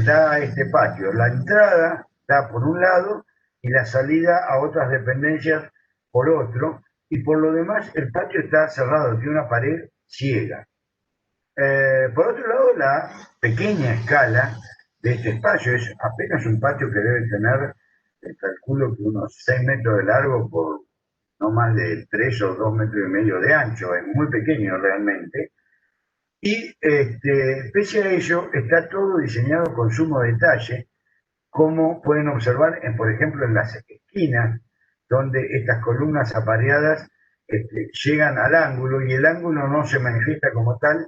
da a este patio. La entrada da por un lado y la salida a otras dependencias por otro, y por lo demás el patio está cerrado, tiene una pared ciega. Por otro lado, la pequeña escala de este espacio es apenas un patio que debe tener, calculo que unos 6 metros de largo por no más de 3 o 2 metros y medio de ancho, es muy pequeño realmente, y pese a ello está todo diseñado con sumo detalle, como pueden observar, por ejemplo, en las esquinas, donde estas columnas apareadas llegan al ángulo, y el ángulo no se manifiesta como tal,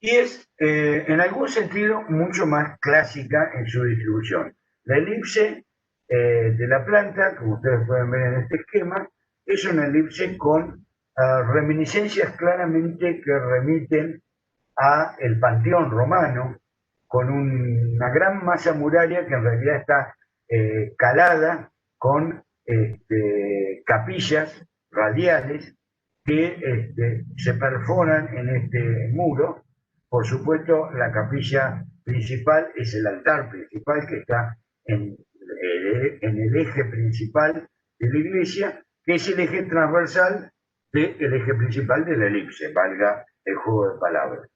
y es en algún sentido mucho más clásica en su distribución. La elipse de la planta, como ustedes pueden ver en este esquema, es una elipse con reminiscencias claramente que remiten a el Panteón romano, con una gran masa muraria que en realidad está calada con capillas radiales que se perforan en este muro. Por supuesto, la capilla principal es el altar principal que está en el eje principal de la iglesia, que es el eje transversal del eje principal de la elipse, valga el juego de palabras.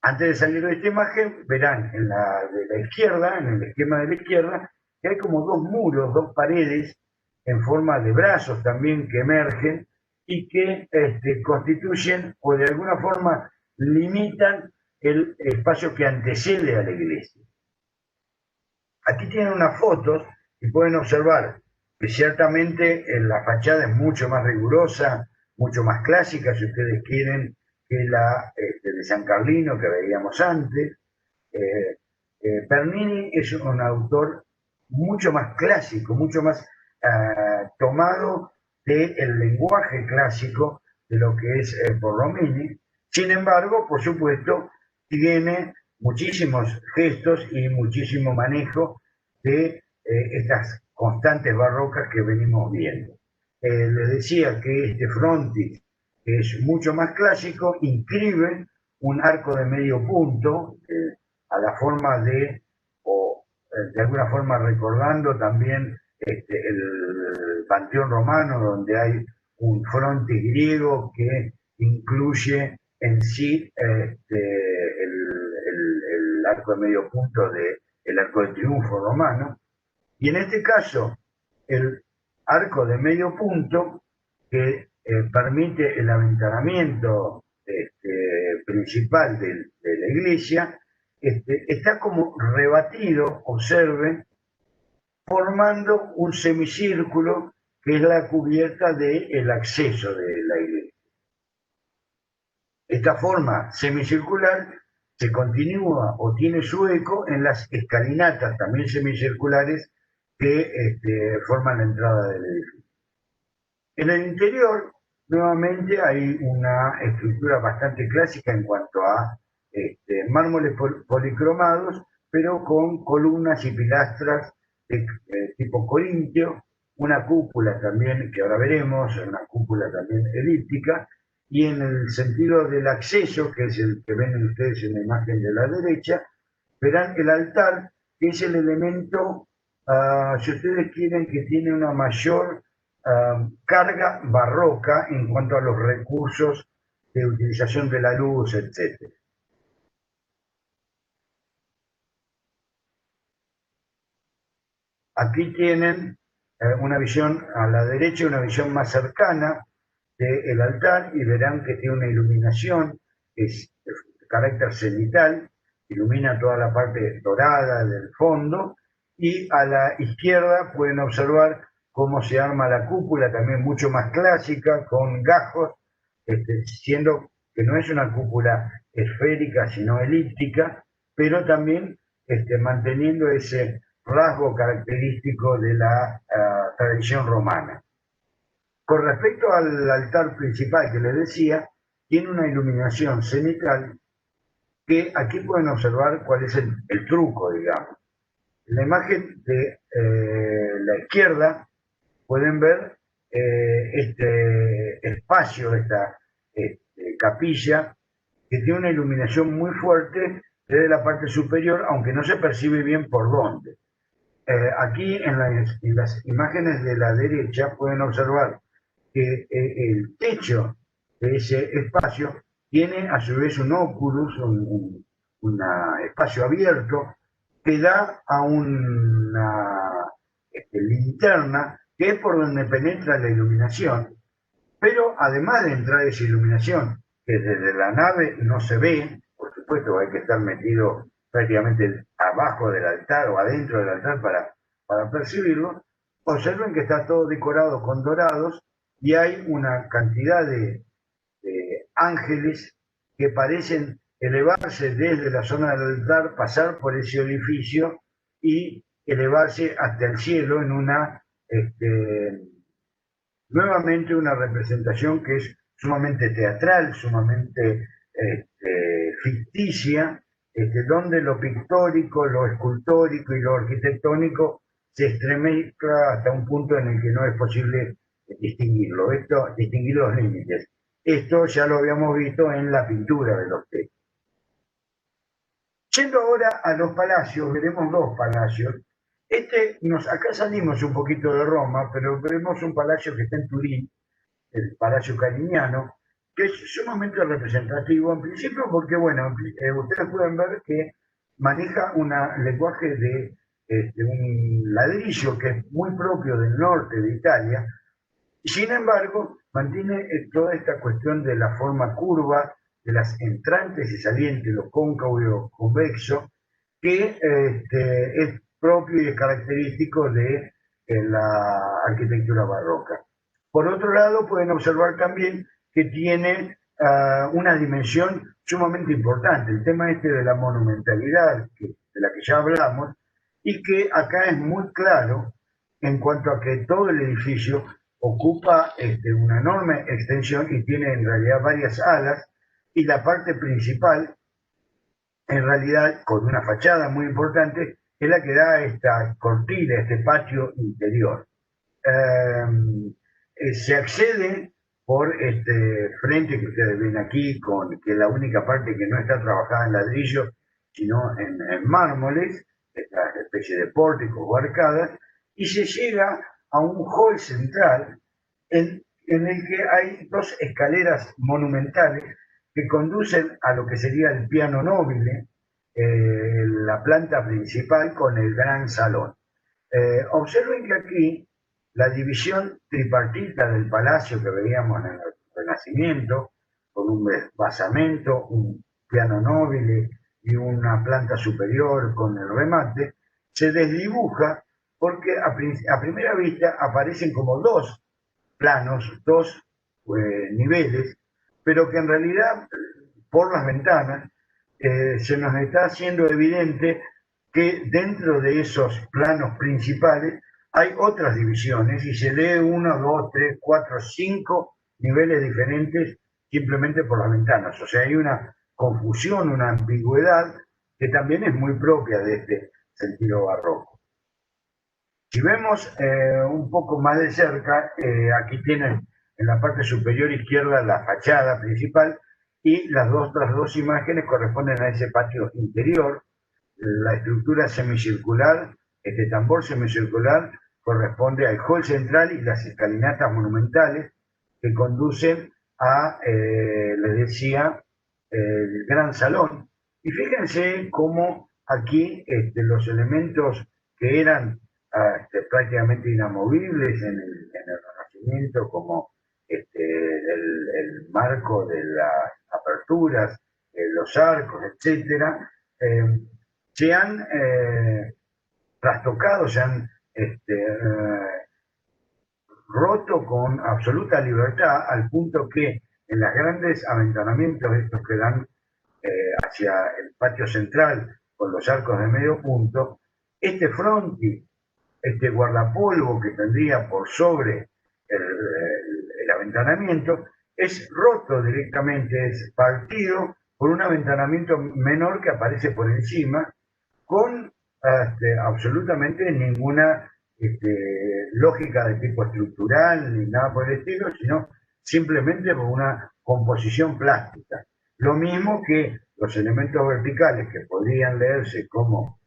Antes de salir de esta imagen, verán en de la izquierda, en el esquema de la izquierda, que hay como dos muros, dos paredes en forma de brazos también que emergen y que constituyen o de alguna forma limitan el espacio que antecede a la iglesia. Aquí tienen unas fotos y pueden observar que ciertamente la fachada es mucho más rigurosa, mucho más clásica, si ustedes quieren, que la de San Carlino que veíamos antes. Bernini es un autor mucho más clásico, mucho más tomado del lenguaje clásico de lo que es Borromini. Sin embargo, por supuesto, tiene muchísimos gestos y muchísimo manejo de estas constantes barrocas que venimos viendo. Les decía que este frontis es mucho más clásico, inscribe un arco de medio punto a la forma o de alguna forma recordando también el Panteón romano, donde hay un frontis griego que incluye en sí el arco de medio punto del arco de triunfo romano. Y en este caso, el arco de medio punto que permite el aventanamiento principal de la iglesia, está como rebatido, observen, formando un semicírculo que es la cubierta del acceso de la iglesia. Esta forma semicircular se continúa o tiene su eco en las escalinatas también semicirculares que forman la entrada del edificio. En el interior, nuevamente, hay una estructura bastante clásica en cuanto a mármoles policromados, pero con columnas y pilastras de tipo corintio, una cúpula también, que ahora veremos, una cúpula también elíptica, y en el sentido del acceso, que es el que ven ustedes en la imagen de la derecha, verán el altar, que es el elemento, si ustedes quieren, que tiene una mayor carga barroca en cuanto a los recursos de utilización de la luz, etc. Aquí tienen una visión a la derecha, una visión más cercana del altar, y verán que tiene una iluminación que es de carácter cenital, ilumina toda la parte dorada del fondo, y a la izquierda pueden observar cómo se arma la cúpula, también mucho más clásica, con gajos, siendo que no es una cúpula esférica, sino elíptica, pero también manteniendo ese rasgo característico de la tradición romana. Con respecto al altar principal que les decía, tiene una iluminación cenital que aquí pueden observar cuál es el truco, digamos. En la imagen de la izquierda pueden ver este espacio, esta capilla, que tiene una iluminación muy fuerte desde la parte superior, aunque no se percibe bien por dónde. Aquí en las imágenes de la derecha pueden observar que el techo de ese espacio tiene a su vez un oculus, un espacio abierto que da a una linterna que es por donde penetra la iluminación, pero además de entrar esa iluminación, que desde la nave no se ve, por supuesto hay que estar metido prácticamente abajo del altar o adentro del altar para percibirlo, observen que está todo decorado con dorados y hay una cantidad de ángeles que parecen elevarse desde la zona del altar, pasar por ese edificio y elevarse hasta el cielo en una, nuevamente una representación que es sumamente teatral, sumamente ficticia, donde lo pictórico, lo escultórico y lo arquitectónico se estremezcla hasta un punto en el que no es posible distinguir los límites. Esto ya lo habíamos visto en la pintura de los textos. Yendo ahora a los palacios, veremos dos palacios. Acá salimos un poquito de Roma, pero vemos un palacio que está en Turín, el Palacio Carignano, que es sumamente representativo, en principio porque, bueno, ustedes pueden ver que maneja un lenguaje de un ladrillo que es muy propio del norte de Italia, y sin embargo mantiene toda esta cuestión de la forma curva, de las entrantes y salientes, lo cóncavo y lo convexo, que es propio y es característico de la arquitectura barroca. Por otro lado, pueden observar también que tiene una dimensión sumamente importante, el tema de la monumentalidad, de la que ya hablamos, y que acá es muy claro en cuanto a que todo el edificio ocupa una enorme extensión y tiene en realidad varias alas, y la parte principal, en realidad, con una fachada muy importante, es la que da esta cortina, este patio interior. Se accede por este frente que ustedes ven aquí, que es la única parte que no está trabajada en ladrillo, sino en mármoles, esta especie de pórticos o arcadas, y se llega a un hall central en el que hay dos escaleras monumentales que conducen a lo que sería el piano nobile, la planta principal con el gran salón. Observen que aquí la división tripartita del palacio que veíamos en el Renacimiento, con un basamento, un piano nobile y una planta superior con el remate, se desdibuja porque a primera vista aparecen como dos planos, dos niveles, pero que en realidad por las ventanas se nos está haciendo evidente que dentro de esos planos principales hay otras divisiones y se lee 1, 2, 3, 4, 5 niveles diferentes simplemente por las ventanas. O sea, hay una confusión, una ambigüedad que también es muy propia de este sentido barroco. Si vemos un poco más de cerca, aquí tienen en la parte superior izquierda la fachada principal y las otras dos imágenes corresponden a ese patio interior. La estructura semicircular, este tambor semicircular, corresponde al hall central y las escalinatas monumentales que conducen a, les decía, el gran salón. Y fíjense cómo aquí los elementos que eran prácticamente inamovibles en el Renacimiento, como el marco de las aperturas, los arcos, etcétera, se han trastocado, se han roto con absoluta libertad, al punto que en los grandes aventanamientos estos que dan hacia el patio central con los arcos de medio punto, este frontis, este guardapolvo que tendría por sobre el aventanamiento, es roto directamente, es partido por un aventanamiento menor que aparece por encima, con absolutamente ninguna lógica de tipo estructural ni nada por el estilo, sino simplemente por una composición plástica. Lo mismo que los elementos verticales que podrían leerse como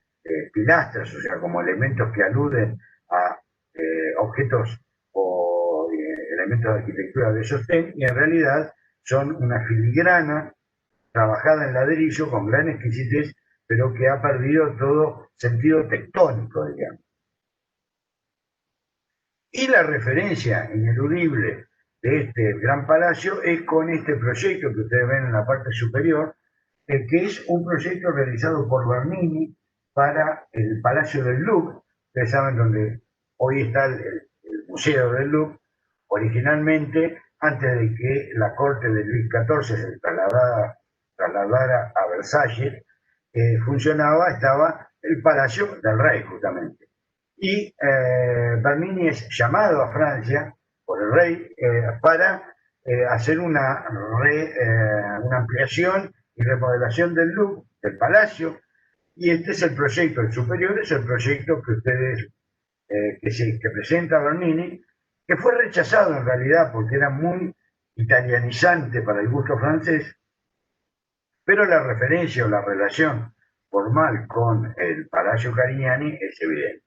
pilastras, o sea, como elementos que aluden a objetos o elementos de arquitectura de sostén, y en realidad son una filigrana trabajada en ladrillo con gran exquisitez, pero que ha perdido todo sentido tectónico, digamos. Y la referencia ineludible de este gran palacio es con este proyecto que ustedes ven en la parte superior, que es un proyecto realizado por Bernini para el Palacio del Louvre. Ustedes saben donde hoy está el Museo del Louvre. Originalmente, antes de que la corte de Luis XIV se trasladara trasladara a Versalles, estaba el Palacio del Rey, justamente. Y Bernini es llamado a Francia por el rey para hacer una ampliación y remodelación del Louvre, del palacio, y este es el proyecto, el superior es el proyecto que ustedes, que presenta Bernini, que fue rechazado en realidad porque era muy italianizante para el gusto francés, pero la referencia o la relación formal con el Palacio Carignani es evidente.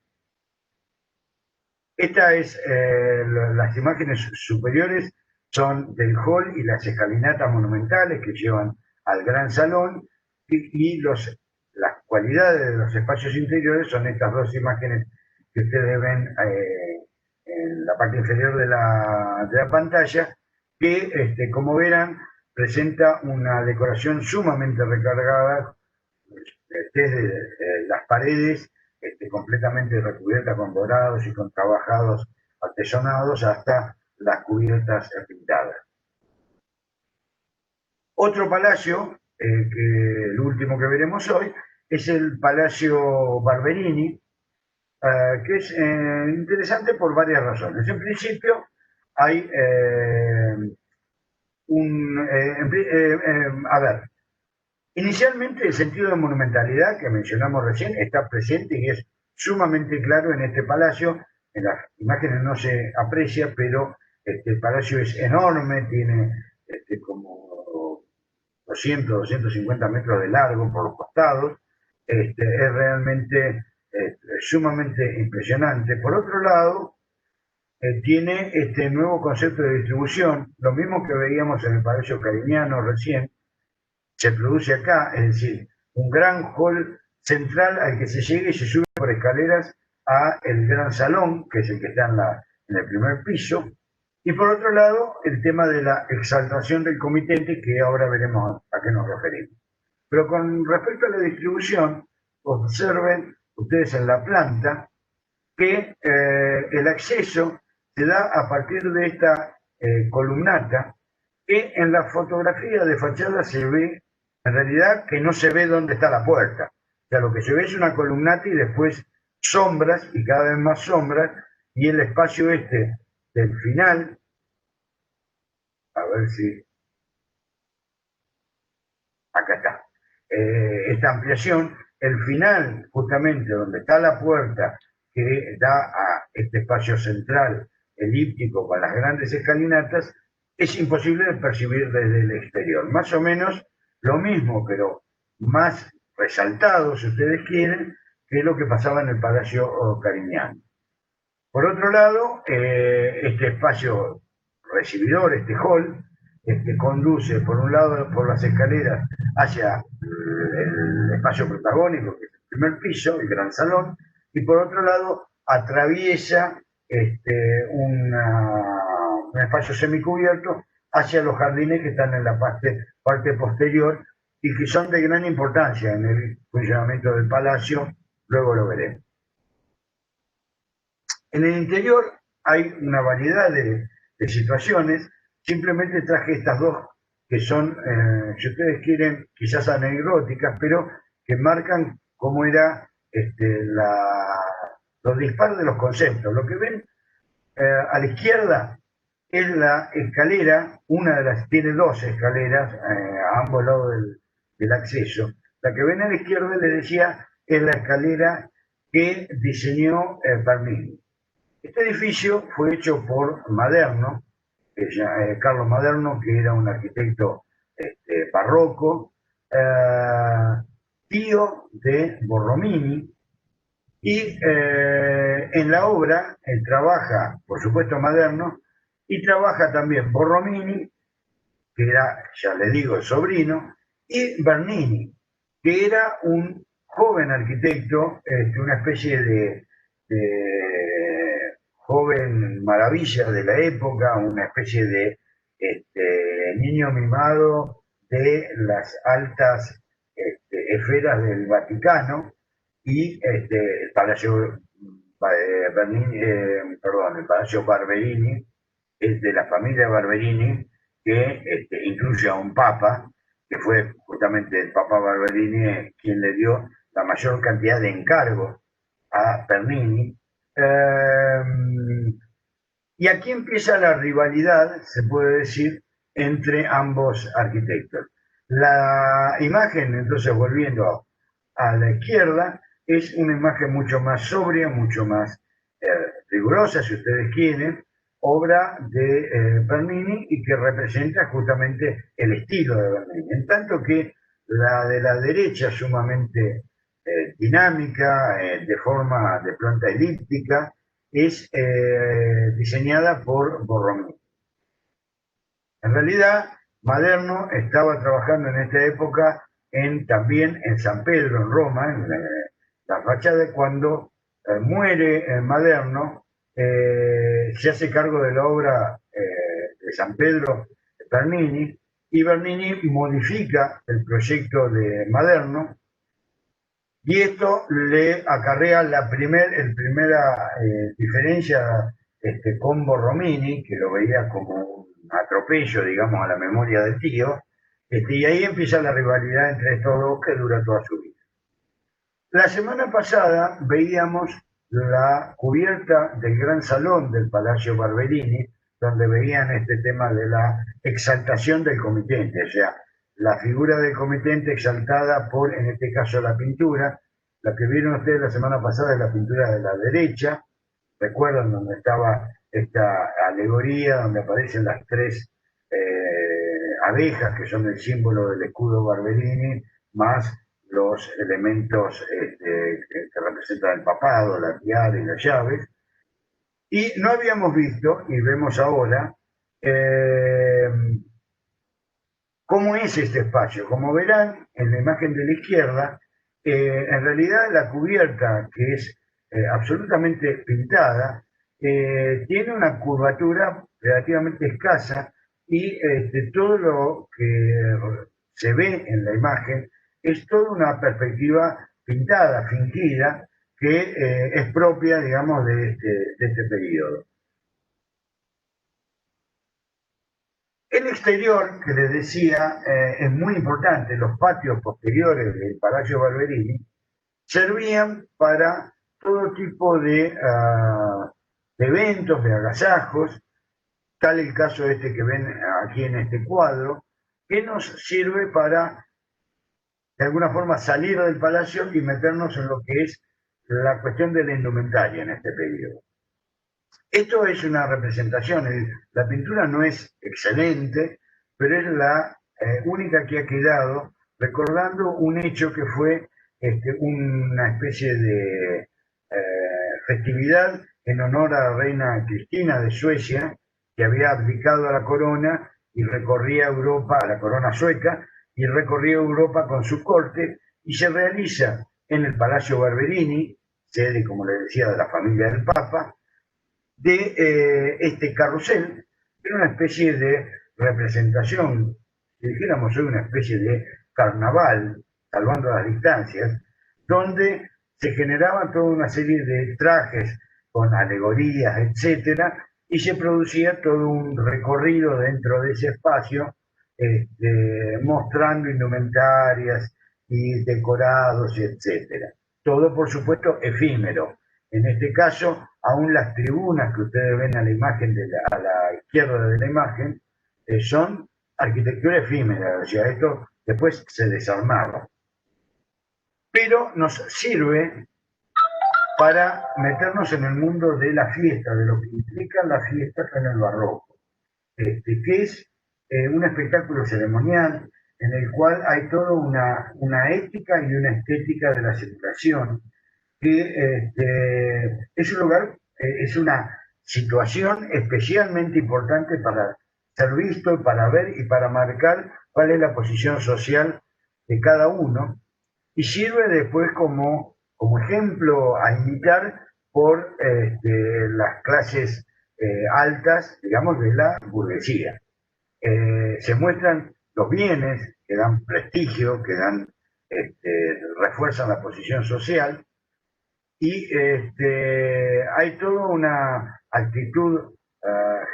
Las imágenes superiores son del hall y las escalinatas monumentales que llevan al gran salón y las cualidades de los espacios interiores son estas dos imágenes que ustedes ven en la parte inferior de la pantalla, que como verán presenta una decoración sumamente recargada desde las paredes completamente recubiertas con dorados y con trabajados artesonados hasta las cubiertas pintadas. Otro palacio, el último que veremos hoy, es el Palacio Barberini, que es interesante por varias razones. En principio, hay inicialmente el sentido de monumentalidad que mencionamos recién está presente y es sumamente claro en este palacio. En las imágenes no se aprecia, pero el palacio es enorme, tiene como 200, 250 metros de largo por los costados. Es realmente sumamente impresionante. Por otro lado, tiene este nuevo concepto de distribución, lo mismo que veíamos en el Palacio Carignano recién, se produce acá, es decir, un gran hall central al que se llega y se sube por escaleras a el gran salón, que es el que está en el primer piso, y por otro lado, el tema de la exaltación del comitente, que ahora veremos a qué nos referimos. Pero con respecto a la distribución, observen ustedes en la planta que el acceso se da a partir de esta columnata, que en la fotografía de fachada se ve, en realidad, que no se ve dónde está la puerta. O sea, lo que se ve es una columnata y después sombras, y cada vez más sombras, y el espacio del final, a ver si... Acá está. Esta ampliación, el final, justamente donde está la puerta que da a este espacio central elíptico con las grandes escalinatas, es imposible de percibir desde el exterior. Más o menos lo mismo, pero más resaltado, si ustedes quieren, que lo que pasaba en el Palacio Carignano. Por otro lado, este espacio recibidor, este hall, conduce por un lado por las escaleras hacia el espacio protagónico, que es el primer piso, el gran salón, y por otro lado atraviesa un espacio semicubierto hacia los jardines que están en la parte posterior y que son de gran importancia en el funcionamiento del palacio, luego lo veremos. En el interior hay una variedad de situaciones, simplemente traje estas dos que son, si ustedes quieren, quizás anecdóticas, pero que marcan cómo era los disparos de los conceptos. Lo que ven a la izquierda es la escalera, tiene dos escaleras a ambos lados del acceso. La que ven a la izquierda, les decía, es la escalera que diseñó Bernini. Este edificio fue hecho por Maderno, Carlo Maderno, que era un arquitecto barroco, tío de Borromini, y en la obra trabaja, por supuesto, Maderno, y trabaja también Borromini, que era, ya les digo, el sobrino, y Bernini, que era un joven arquitecto, una especie de joven maravilla de la época, una especie de niño mimado de las altas esferas del Vaticano, y el Palacio el Palacio Barberini es de la familia Barberini, que incluye a un papa, que fue justamente el Papa Barberini quien le dio la mayor cantidad de encargos a Bernini. Y aquí empieza la rivalidad, se puede decir, entre ambos arquitectos. La imagen, entonces, volviendo a la izquierda, es una imagen mucho más sobria, mucho más rigurosa, si ustedes quieren, obra de Bernini y que representa justamente el estilo de Bernini. En tanto que la de la derecha, sumamente dinámica, de forma de planta elíptica, es diseñada por Borromini. En realidad, Maderno estaba trabajando en esta época también en San Pedro, en Roma, en la fachada, cuando muere Maderno, se hace cargo de la obra de San Pedro Bernini, y Bernini modifica el proyecto de Maderno, y esto le acarrea la primera diferencia con Borromini, que lo veía como un atropello, digamos, a la memoria del tío, y ahí empieza la rivalidad entre estos dos que dura toda su vida. La semana pasada veíamos la cubierta del gran salón del Palacio Barberini, donde veían este tema de la exaltación del comitente, o sea, la figura del comitente exaltada por, en este caso, la pintura. La que vieron ustedes la semana pasada es la pintura de la derecha, recuerdan donde estaba esta alegoría, donde aparecen las tres abejas que son el símbolo del escudo Barberini, más los elementos que representan el papado, la tiara y las llaves. Y no habíamos visto, y vemos ahora, cómo es este espacio. Como verán en la imagen de la izquierda, en realidad la cubierta, que es absolutamente pintada, tiene una curvatura relativamente escasa, y todo lo que se ve en la imagen es toda una perspectiva pintada, fingida, que es propia, digamos, de este periodo. El exterior, que les decía, es muy importante. Los patios posteriores del Palacio Barberini servían para todo tipo de eventos, de agasajos, tal el caso que ven aquí en este cuadro, que nos sirve para, de alguna forma, salir del palacio y meternos en lo que es la cuestión de la indumentaria en este periodo. Esto es una representación, la pintura no es excelente, pero es la única que ha quedado recordando un hecho que fue una especie de festividad en honor a la reina Cristina de Suecia, que había abdicado a la corona y recorría Europa, a la corona sueca, y recorría Europa con su corte, y se realiza en el Palacio Barberini, sede, como les decía, de la familia del Papa, de este carrusel, que era una especie de representación, si dijéramos hoy una especie de carnaval, salvando las distancias, donde se generaba toda una serie de trajes con alegorías, etcétera, y se producía todo un recorrido dentro de ese espacio, mostrando indumentarias y decorados, etcétera. Todo, por supuesto, efímero. En este caso, aún las tribunas que ustedes ven a la izquierda de la imagen, son arquitectura efímera, o sea, esto después se desarmaba. Pero nos sirve para meternos en el mundo de la fiesta, de lo que implican las fiestas en el barroco, que es un espectáculo ceremonial en el cual hay toda una ética y una estética de la celebración, que es un lugar, es una situación especialmente importante para ser visto, para ver y para marcar cuál es la posición social de cada uno, y sirve después como ejemplo a imitar por las clases altas, digamos, de la burguesía. Se muestran los bienes que dan prestigio, que dan, refuerzan la posición social, y hay toda una actitud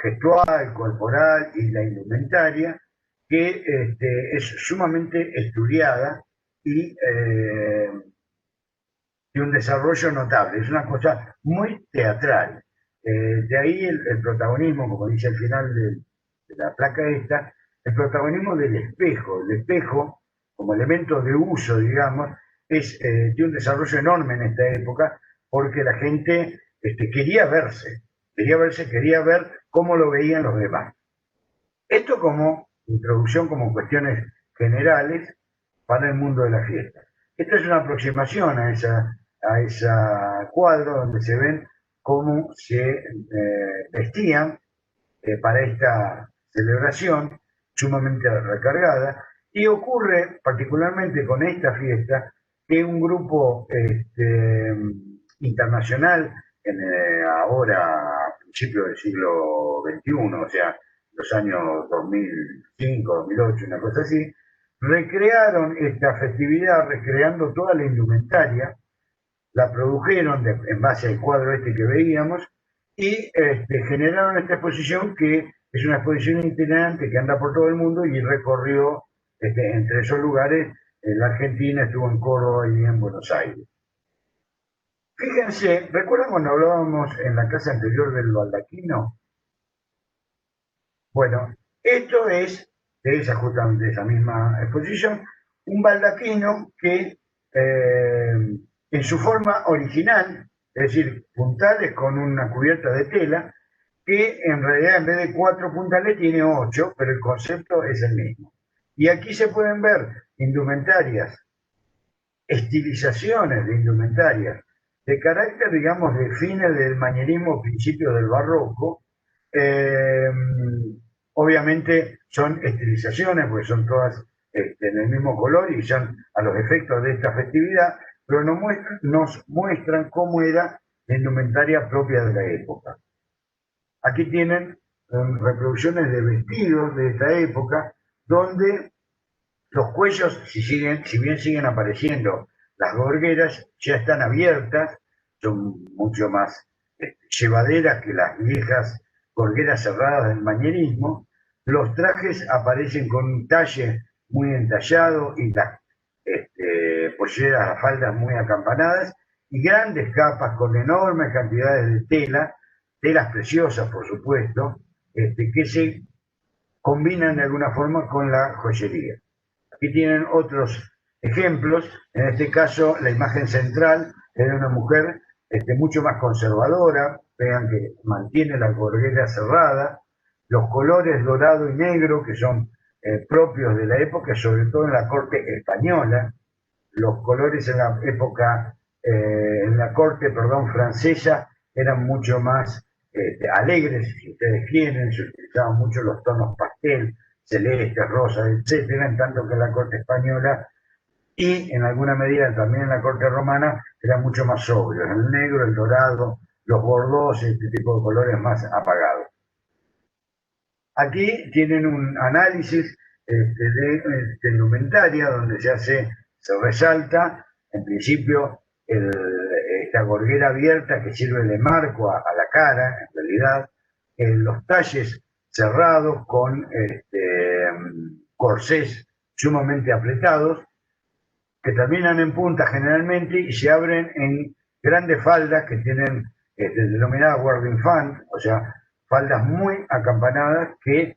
gestual, corporal y la indumentaria, que es sumamente estudiada y de un desarrollo notable. Es una cosa muy teatral. De ahí el protagonismo, como dice al final de la placa esta, el protagonismo del espejo. El espejo, como elemento de uso, digamos, tiene un desarrollo enorme en esta época porque la gente quería verse, quería ver cómo lo veían los demás. Esto como introducción, como cuestiones generales para el mundo de la fiesta. Esta es una aproximación a ese cuadro donde se ven cómo se vestían para esta celebración sumamente recargada, y ocurre particularmente con esta fiesta que un grupo internacional ahora a principios del siglo XXI, o sea, los años 2005, 2008, una cosa así, recrearon esta festividad, recreando toda la indumentaria, la produjeron en base al cuadro que veíamos, y generaron esta exposición que es una exposición itinerante que anda por todo el mundo y recorrió entre esos lugares en la Argentina, estuvo en Córdoba y en Buenos Aires. Fíjense, ¿recuerdan cuando hablábamos en la casa anterior del baldaquino? Bueno, esto es de justamente esa misma exposición, un baldaquino que en su forma original, es decir, puntales con una cubierta de tela, que en realidad en vez de 4 puntales tiene 8, pero el concepto es el mismo. Y aquí se pueden ver indumentarias, estilizaciones de indumentarias, de carácter, digamos, de fines del manierismo, principios del barroco. Obviamente son estilizaciones, porque son todas en el mismo color y son a los efectos de esta festividad, pero nos muestran cómo era la indumentaria propia de la época. Aquí tienen reproducciones de vestidos de esta época, donde los cuellos, si bien siguen apareciendo, las gorgueras ya están abiertas, son mucho más llevaderas que las viejas gorgueras cerradas del manierismo. Los trajes aparecen con un talle muy entallado y las polleras, las faldas muy acampanadas, y grandes capas con enormes cantidades de telas preciosas, por supuesto, que se combinan de alguna forma con la joyería. Aquí tienen otros ejemplos. En este caso, la imagen central es de una mujer mucho más conservadora. Vean que mantiene la gorguera cerrada. Los colores dorado y negro, que son propios de la época, sobre todo en la corte española. Los colores en la época, en la corte, francesa, eran mucho más alegres, si ustedes quieren. Se utilizaban mucho los tonos pastel, celestes, rosas, etcétera, en tanto que en la corte española y en alguna medida también en la corte romana eran mucho más sobrios, el negro, el dorado, los bordos, este tipo de colores más apagados. Aquí tienen un análisis de indumentaria donde se resalta en principio esta gorguera abierta que sirve de marco a la cara, en realidad, los talles cerrados con corsés sumamente apretados, que terminan en punta generalmente y se abren en grandes faldas que tienen denominadas guarda-infant, o sea, faldas muy acampanadas que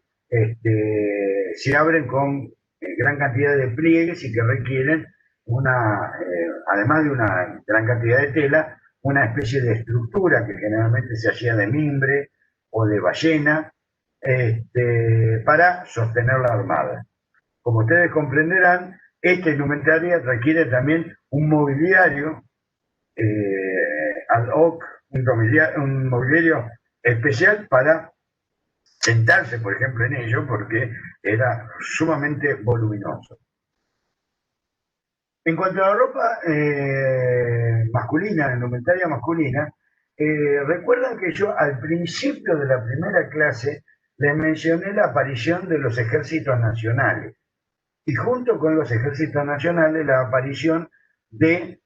se abren con gran cantidad de pliegues y que requieren además de una gran cantidad de tela, una especie de estructura que generalmente se hacía de mimbre o de ballena para sostener la armada. Como ustedes comprenderán, esta indumentaria requiere también un mobiliario ad hoc, un mobiliario especial para sentarse, por ejemplo, en ello, porque era sumamente voluminoso. En cuanto a la ropa masculina, la indumentaria masculina, recuerdan que yo al principio de la primera clase les mencioné la aparición de los ejércitos nacionales. Y junto con los ejércitos nacionales, la aparición de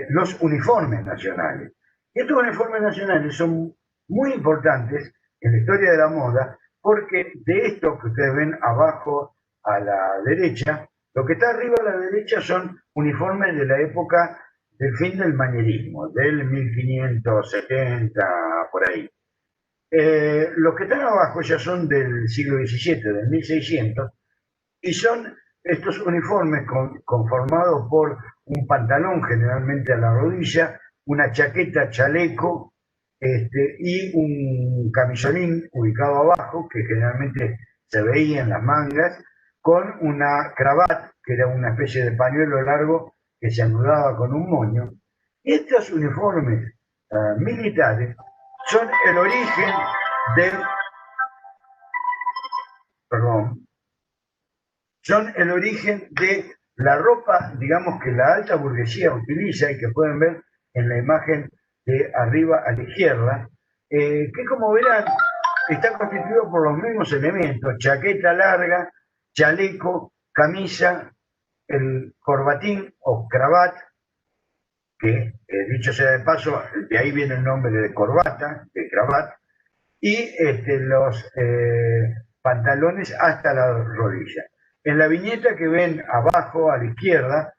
los uniformes nacionales. Y estos uniformes nacionales son muy importantes en la historia de la moda, porque de esto que ustedes ven abajo a la derecha, lo que está arriba a la derecha son uniformes de la época del fin del manierismo, del 1570, por ahí. Los que están abajo ya son del siglo XVII, del 1600, y son estos uniformes conformados por un pantalón generalmente a la rodilla, una chaqueta, chaleco, y un camisolín ubicado abajo, que generalmente se veía en las mangas, con una cravata, que era una especie de pañuelo largo que se anudaba con un moño. Estos uniformes militares son el origen del, perdón, son el origen de la ropa, digamos, que la alta burguesía utiliza y que pueden ver en la imagen de arriba a la izquierda, que como verán está constituido por los mismos elementos: chaqueta larga, chaleco, camisa, el corbatín o cravat, que dicho sea de paso, de ahí viene el nombre de corbata, de cravat, y los pantalones hasta la rodilla. En la viñeta que ven abajo a la izquierda,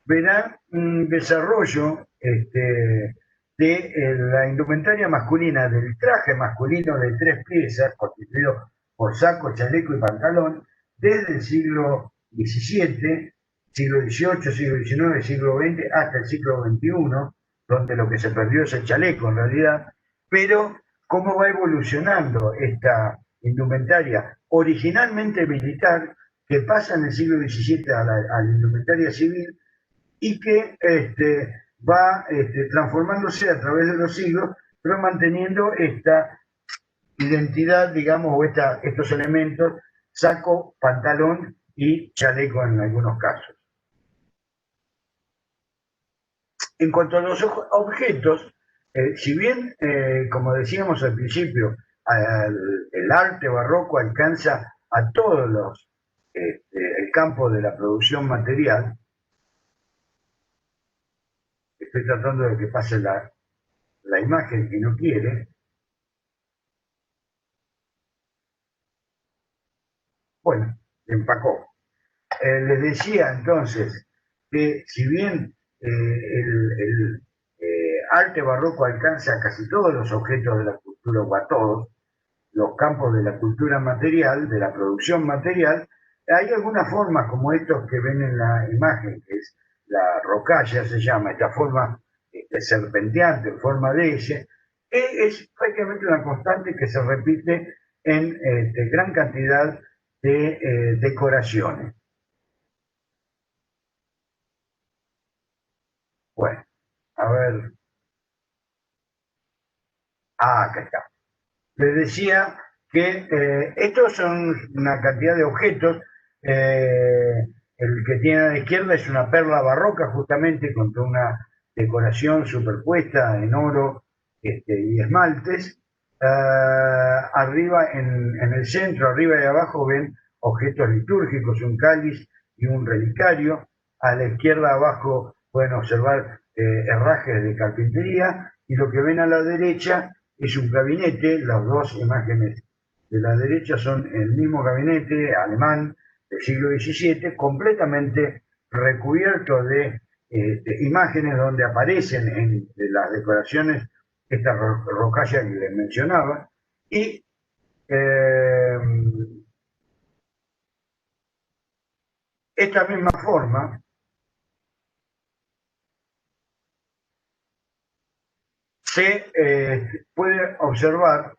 verán un desarrollo de la indumentaria masculina, del traje masculino de 3 piezas, constituido por saco, chaleco y pantalón, desde el siglo XVII, siglo XVIII, siglo XIX, siglo XX, hasta el siglo XXI, donde lo que se perdió es el chaleco en realidad, pero cómo va evolucionando esta indumentaria originalmente militar, que pasa en el siglo XVII a la indumentaria civil y que va transformándose a través de los siglos, pero manteniendo esta identidad, digamos, o estos elementos: saco, pantalón y chaleco en algunos casos. En cuanto a los objetos, si bien, como decíamos al principio, el arte barroco alcanza a todos el campo de la producción material. Estoy tratando de que pase la imagen que no quiere. Bueno, empacó. Les decía entonces que si bien el arte barroco alcanza casi todos los objetos de la cultura, o a todos los campos de la cultura material, de la producción material, hay algunas formas como estos que ven en la imagen, que es la rocalla, se llama, esta forma serpenteante en forma de S, es prácticamente una constante que se repite en gran cantidad de decoraciones. Bueno, a ver. Acá está. Les decía que estos son una cantidad de objetos. El que tiene a la izquierda es una perla barroca, justamente, con toda una decoración superpuesta en oro y esmaltes. Arriba, en el centro, arriba y abajo, ven objetos litúrgicos, un cáliz y un relicario. A la izquierda abajo pueden observar herrajes de carpintería, y lo que ven a la derecha es un gabinete. Las dos imágenes de la derecha son el mismo gabinete alemán del siglo XVII, completamente recubierto de imágenes donde aparecen en las decoraciones esta rocalla que les mencionaba, y esta misma forma se puede observar,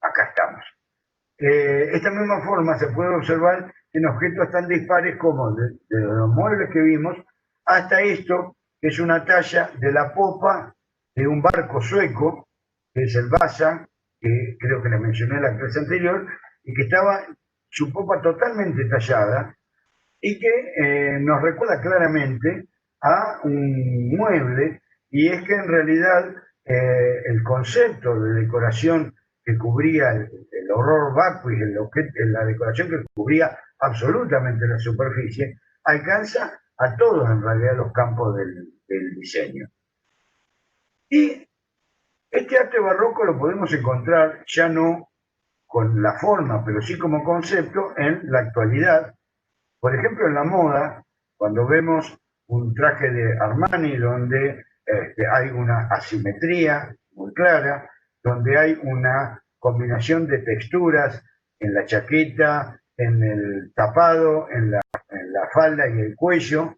acá estamos, esta misma forma se puede observar en objetos tan dispares como de los muebles que vimos hasta esto, que es una talla de la popa de un barco sueco, que es el Vasa, que creo que les mencioné en la clase anterior, y que estaba su popa totalmente tallada, y que nos recuerda claramente a un mueble, y es que en realidad el concepto de decoración que cubría el horror vacui, la decoración que cubría absolutamente la superficie, alcanza a todos en realidad los campos del diseño. Y este arte barroco lo podemos encontrar ya no con la forma, pero sí como concepto en la actualidad. Por ejemplo, en la moda, cuando vemos un traje de Armani donde hay una asimetría muy clara, donde hay una combinación de texturas en la chaqueta, en el tapado, en la falda y el cuello,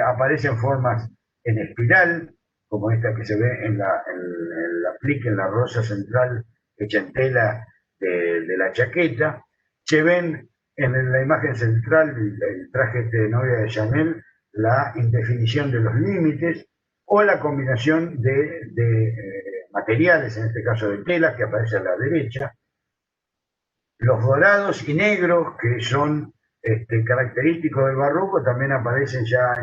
aparecen formas en espiral, como esta que se ve en la plica, en la rosa central hecha en tela de la chaqueta. Se ven en la imagen central del traje de novia de Chanel la indefinición de los límites o la combinación de materiales, en este caso de telas, que aparece a la derecha. Los dorados y negros, que son característicos del barroco, también aparecen ya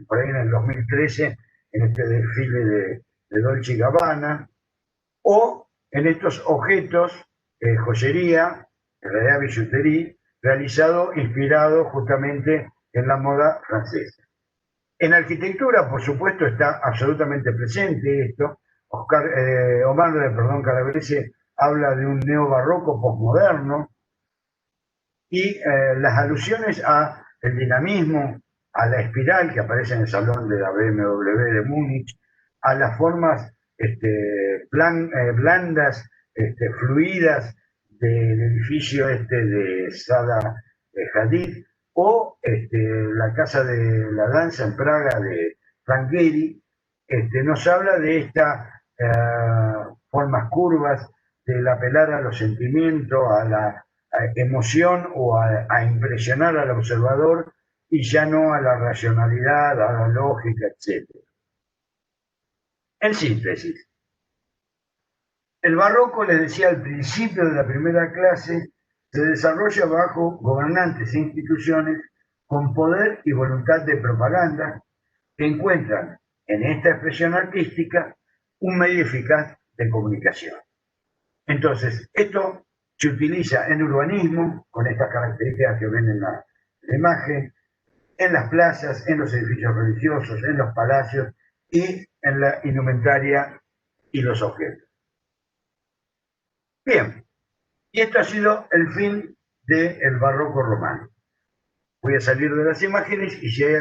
por ahí en el 2013 en este desfile de Dolce & Gabbana, o en estos objetos, joyería, en realidad billutería, realizado, inspirado justamente en la moda francesa. En arquitectura, por supuesto, está absolutamente presente esto. Omar Calabrese habla de un neobarroco posmoderno, y las alusiones a el dinamismo, a la espiral que aparece en el salón de la BMW de Múnich, a las formas blandas, fluidas del edificio de Zaha Hadid, o la Casa de la Danza en Praga de Frank Gehry, nos habla de estas formas curvas, del apelar a los sentimientos, a la emoción o a impresionar al observador y ya no a la racionalidad, a la lógica, etc. En síntesis, el barroco, les decía al principio de la primera clase, se desarrolla bajo gobernantes e instituciones con poder y voluntad de propaganda que encuentran en esta expresión artística un medio eficaz de comunicación. Entonces, esto se utiliza en urbanismo, con estas características que ven en la imagen, en las plazas, en los edificios religiosos, en los palacios y en la indumentaria y los objetos. Bien, y esto ha sido el fin del barroco romano. Voy a salir de las imágenes y si hay